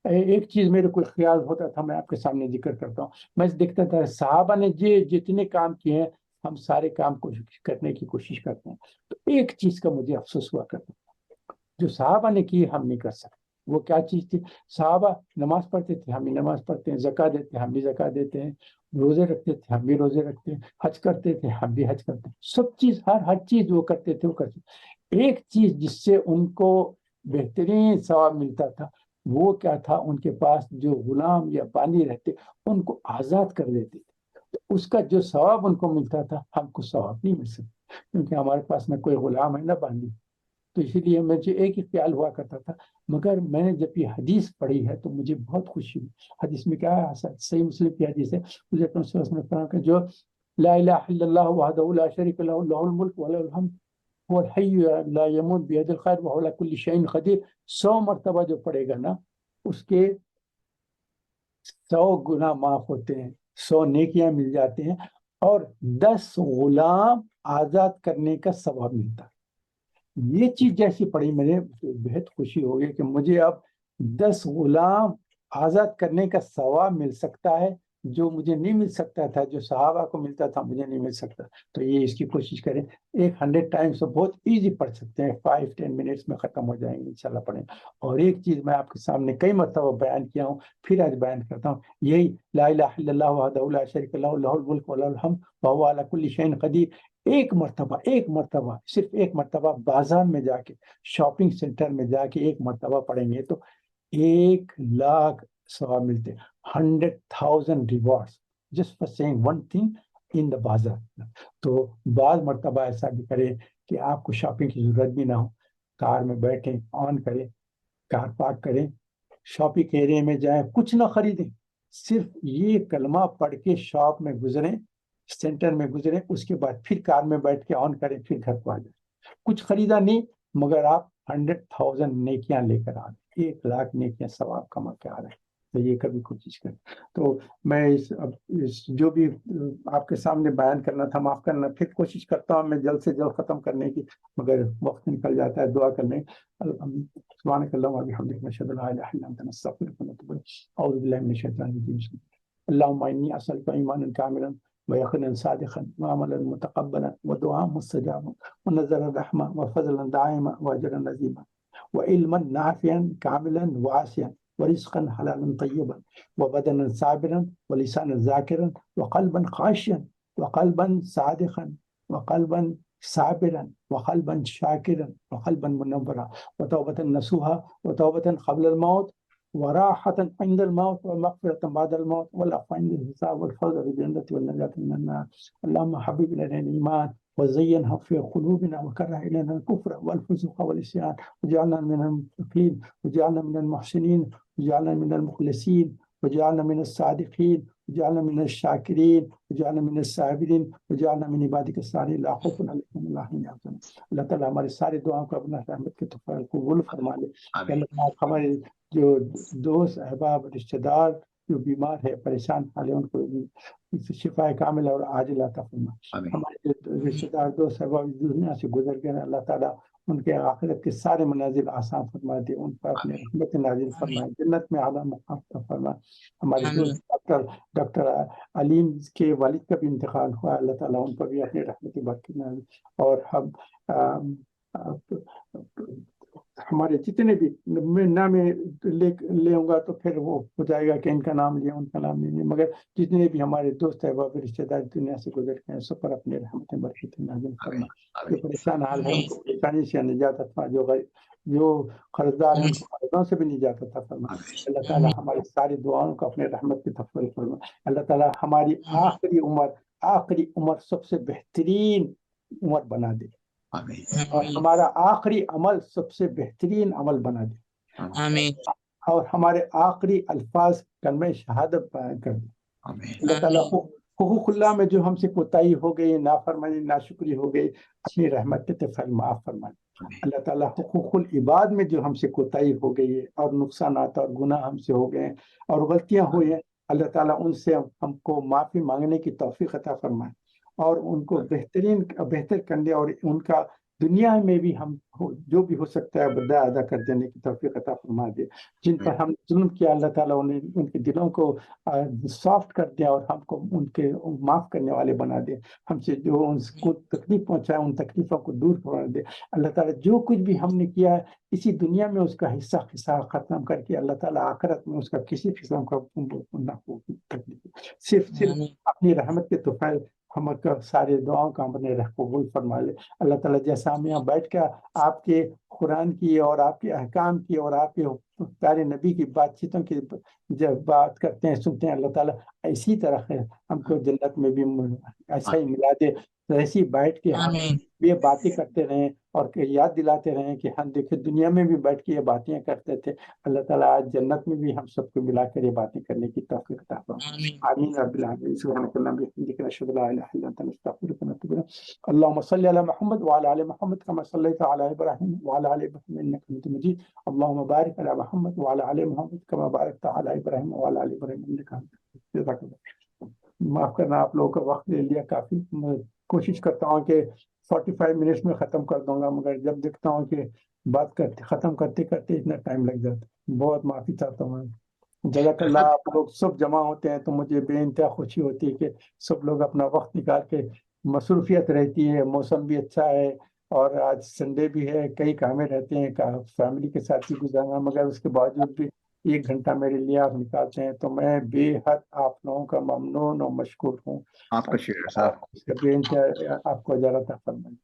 ایک چیز میرے کو خیال ہوتا تھا، میں آپ کے سامنے ذکر کرتا ہوں۔ میں دیکھتا تھا صحابہ نے جتنے کام کیے ہیں، ہم سارے کام کو کرنے کی کوشش کرتے ہیں، تو ایک چیز کا مجھے افسوس ہوا کرتا ہے، جو صحابہ نے کی ہم نہیں کر سکتے۔ وہ کیا چیز تھی؟ صحابہ نماز پڑھتے تھے، ہم بھی نماز پڑھتے ہیں، زکوٰۃ دیتے ہیں، ہم بھی زکوٰۃ دیتے ہیں، روزے رکھتے تھے، ہم بھی روزے رکھتے ہیں، حج کرتے تھے، ہم بھی حج کرتے ہیں، سب چیز ہر چیز وہ کرتے تھے، وہ کرتے تھے۔ ایک چیز جس سے ان کو بہترین ثواب ملتا تھا، وہ کیا تھا؟ ان کے پاس جو غلام یا باندی رہتے ان کو آزاد کر دیتے تھے، تو اس کا جو ثواب ان کو ملتا تھا ہم کو ثواب نہیں مل سکتا، کیونکہ ہمارے پاس نہ کوئی غلام ہے نہ باندی۔ تو اسی لیے مجھے ایک ہی خیال ہوا کرتا تھا، مگر میں نے جب یہ حدیث پڑھی ہے تو مجھے بہت خوشی ہوئی۔ حدیث میں کیا ہے؟ صحیح مسلم کی حدیث ہے، مجھے اپنے صلی اللہ علیہ وسلم نے فرمایا کہ جو لا الہ الا اللہ وحدہ لا شریک لہ لہ الملک وله الحمد هو الحی لا یموت بیدہ الخیر وهو علی کل شیء قدیر، 100 مرتبہ جو پڑھے گا نا، اس کے 100 گناہ معاف ہوتے ہیں، 100 نیکیاں مل جاتے ہیں، اور 10 غلام آزاد کرنے کا ثواب ملتا ہے۔ یہ چیز جیسی پڑھی میں نے، بہت خوشی ہو گئی کہ مجھے اب 10 غلام آزاد کرنے کا ثواب مل سکتا ہے، جو مجھے نہیں مل سکتا تھا، جو صحابہ کو ملتا تھا مجھے نہیں مل سکتا۔ تو یہ اس کی کوشش کریں، 100 ٹائمز بہت ایزی پڑھ سکتے ہیں، 5-10 منٹس میں ختم ہو جائیں گے انشاءاللہ پڑھیں۔ اور ایک چیز میں آپ کے سامنے کئی مرتبہ بیان کیا ہوں، پھر آج بیان کرتا ہوں، یہی لا الہ الا اللہ وحدہ لا شریک لہ لہ الملک وله الحمد وهو علی کل شیء قدیر۔ ایک مرتبہ صرف ایک مرتبہ بازار میں جا کے، شاپنگ سینٹر میں جا کے ایک مرتبہ پڑھیں گے تو 1,00,000 ثواب ملتے، 100,000 rewards just for seeing one thing in the bazaar. تو بعض مرتبہ ایسا بھی کرے کہ آپ کو شاپنگ کی ضرورت بھی نہ ہو، کار میں بیٹھیں، آن کریں، کار پارک کریں، شاپنگ ایریا میں جائیں، کچھ نہ خریدیں، صرف یہ کلمہ پڑھ کے شاپ میں گزریں، سینٹر میں گزریں، اس کے بعد پھر کار میں بیٹھ کے آن کریں، پھر گھر کو آ جائیں۔ کچھ خریدا نہیں، مگر آپ 100,000 نیکیاں لے کر آ رہے ہیں، 1,00,000 نیکیاں ثواب کما کے آ رہے ہیں. تو یہ کبھی کوشش کریں. تو میں اس جو بھی آپ کے سامنے بیان کرنا تھا معاف کرنا، پھر کوشش کرتا ہوں میں جلد سے جلد ختم کرنے کی، مگر وقت نکل جاتا ہے. دعا کرنے سبحانک اللہم و بحمدک نشہد ان لا الہ الا انت نستغفرک ونتوب الیک. اعوذ باللہ من الشیطان الرجیم. اللهم إني أسألك إيمانا كاملا ويقينا صادقا وعملا متقبلا ودعاء مستجابا ونذرا رحمة وفضلا دائما وأجرا عظيما وعلما نافعا كاملا واسعا ورزقا حلالا طيبا وبدنا صابرا ولسانا ذاكرا وقلبا خاشعا وقلبا صادقا وقلبا صابرا وقلبا شاكرا وقلبا منورا وتوبة نصوحا وتوبة قبل الموت وراحة عند الموت ومغفرة بعد الموت والعفو عند الحساب والفوز بالجنة والنجاة من النار. اللهم حبب إلينا الإيمان وزينه في قلوبنا وكره إلينا الكفر والفسوق والعصيان وجعلنا من المتقين وجعلنا من المحسنين وجعلنا من المخلصين وجعلنا من الصادقين وجعلنا من الشاكرين وجعلنا من الصابرين وجعلنا من عبادك الصالحين لا خوف عليهم ولا هم يحزنون. اللہ تعالیٰ ہماری ساری دعاؤں کو اپنا رحمت کے طور قبول فرما لے. اللہ ہمارے جو دوست احباب رشتہ دار جو بیمار ہے پریشان حال ہے ان کو شفا کامل اور عاجل عطا فرما. ہمارے جو رشتہ دار دوست احباب دنیا سے گزر گئے ہیں اللہ تعالیٰ ان کے آخرت کے سارے منازل آسان فرما دے، ان پر اپنے رحمت نازل فرمائے، جنت میں اعلیٰ مقام عطا فرما. ہمارے دوست ڈاکٹر علیم کے والد کا بھی انتقال ہوا، اللہ تعالیٰ ان پر بھی اپنی رحمت برکت نازل. اور ہم ہمارے جتنے بھی میں نام لے گا تو پھر وہ ہو جائے گا کہ ان کا نام لیا ان کا نام نہیں لیا، مگر جتنے بھی ہمارے دوست احباب رشتہ دار دنیا سے گزر گئے ہیں سب پر اپنے رحمت برکت نازل فرما. جو پریشان حال ہے ان کو پریشانی سے نجات عطا، جو قرضدار ہیں ان کو قرضوں سے بھی نجات عطا فرما. اللہ تعالیٰ ہماری ساری دعاؤں کو اپنے رحمت کی تفضل فرما. اللہ تعالیٰ ہماری آخری عمر سب سے بہترین عمر بنا دے، اور ہمارا آخری عمل سب سے بہترین عمل بنا دے. آمین. اور ہمارے آخری الفاظ کلمہ شہادت بیان کر دے. اللہ تعالیٰ حقوق اللہ میں جو ہم سے کوتاہی ہو گئی، نافرمانی ناشکری ہو گئی، اپنی رحمت کے طرف معاف فرمائے. اللہ تعالیٰ حقوق العباد میں جو ہم سے کوتاہی ہو گئی ہے اور نقصانات اور گناہ ہم سے ہو گئے ہیں اور غلطیاں ہوئی ہیں، اللہ تعالیٰ ان سے ہم کو معافی مانگنے کی توفیق عطا فرمائے اور ان کو بہتر کرنے اور ان کا دنیا میں بھی ہم جو بھی ہو سکتا ہے بدلہ ادا کر دینے کی توفیق عطا فرما دے. جن پر ہم ظلم کیا اللہ تعالیٰ انہیں ان کے دلوں کو سافٹ کر دے اور ہم کو ان کے معاف کرنے والے بنا دے. ہم سے جو ان کو تکلیف پہنچائے ان تکلیفوں کو دور کروا دے. اللہ تعالیٰ جو کچھ بھی ہم نے کیا ہے اسی دنیا میں اس کا حصہ ختم کر کے اللہ تعالیٰ آخرت میں اس کا کسی قسم کا نہ ہو تکلیف، صرف اپنی رحمت کے طفیل ہم سارے دعاؤں کا ہم نے قبول فرما لے. اللہ تعالیٰ جیسا ہم یہاں بیٹھ کر آپ کے قرآن کی اور آپ کے احکام کی اور آپ کے پیارے نبی کی بات چیتوں کی جب بات کرتے ہیں سنتے ہیں، اللہ تعالیٰ اسی طرح ہم کو جنت میں بھی ایسا ہی ملا دے. ایسی بیٹھ کے ہم یہ باتیں کرتے رہیں اور یاد دلاتے رہیں کہ ہم دیکھیں دنیا میں بھی بیٹھ کے یہ باتیں کرتے تھے. اللہ تعالیٰ آج جنت میں بھی ہم سب کو ملا کر یہ باتیں کرنے کی توفیق عطا فرمائے. آمین رب العالمین. سبحانک اللہم وبحمدک نشہد ان لا الہ الا انت نستغفرک ونتوب الیک. اللهم صل على محمد وعلى ال محمد كما صليت على ابراهيم وعلى ال ابراهيم انك حميد مجيد. اللهم بارك على محمد وعلى ال محمد كما باركت على ابراهيم وعلى ال ابراهيم انك حميد مجيد. جزاک اللہ. معاف کرنا آپ لوگوں کا وقت لے لیا کافی. میں کوشش کرتا ہوں کہ 45 منٹس میں ختم کر دوں گا، مگر جب دیکھتا ہوں کہ بات ختم کرتے کرتے اتنا ٹائم لگ جاتا ہے. بہت معافی چاہتا ہوں. جزاک اللہ. آپ لوگ سب جمع ہوتے ہیں تو مجھے بے انتہا خوشی ہوتی ہے کہ سب لوگ اپنا وقت نکال کے، مصروفیت رہتی ہے، موسم بھی اچھا ہے اور آج سنڈے بھی ہے، کئی کامیں رہتے ہیں، فیملی کے ساتھ ہی گزارنا، مگر اس کے باوجود بھی 1 گھنٹہ میرے لیے آپ نکالتے ہیں تو میں بے حد آپ لوگوں کا ممنون اور مشکور ہوں. آپ کا شکریہ صاحب. بے انتہا آپ کو اجازت فرمائیں.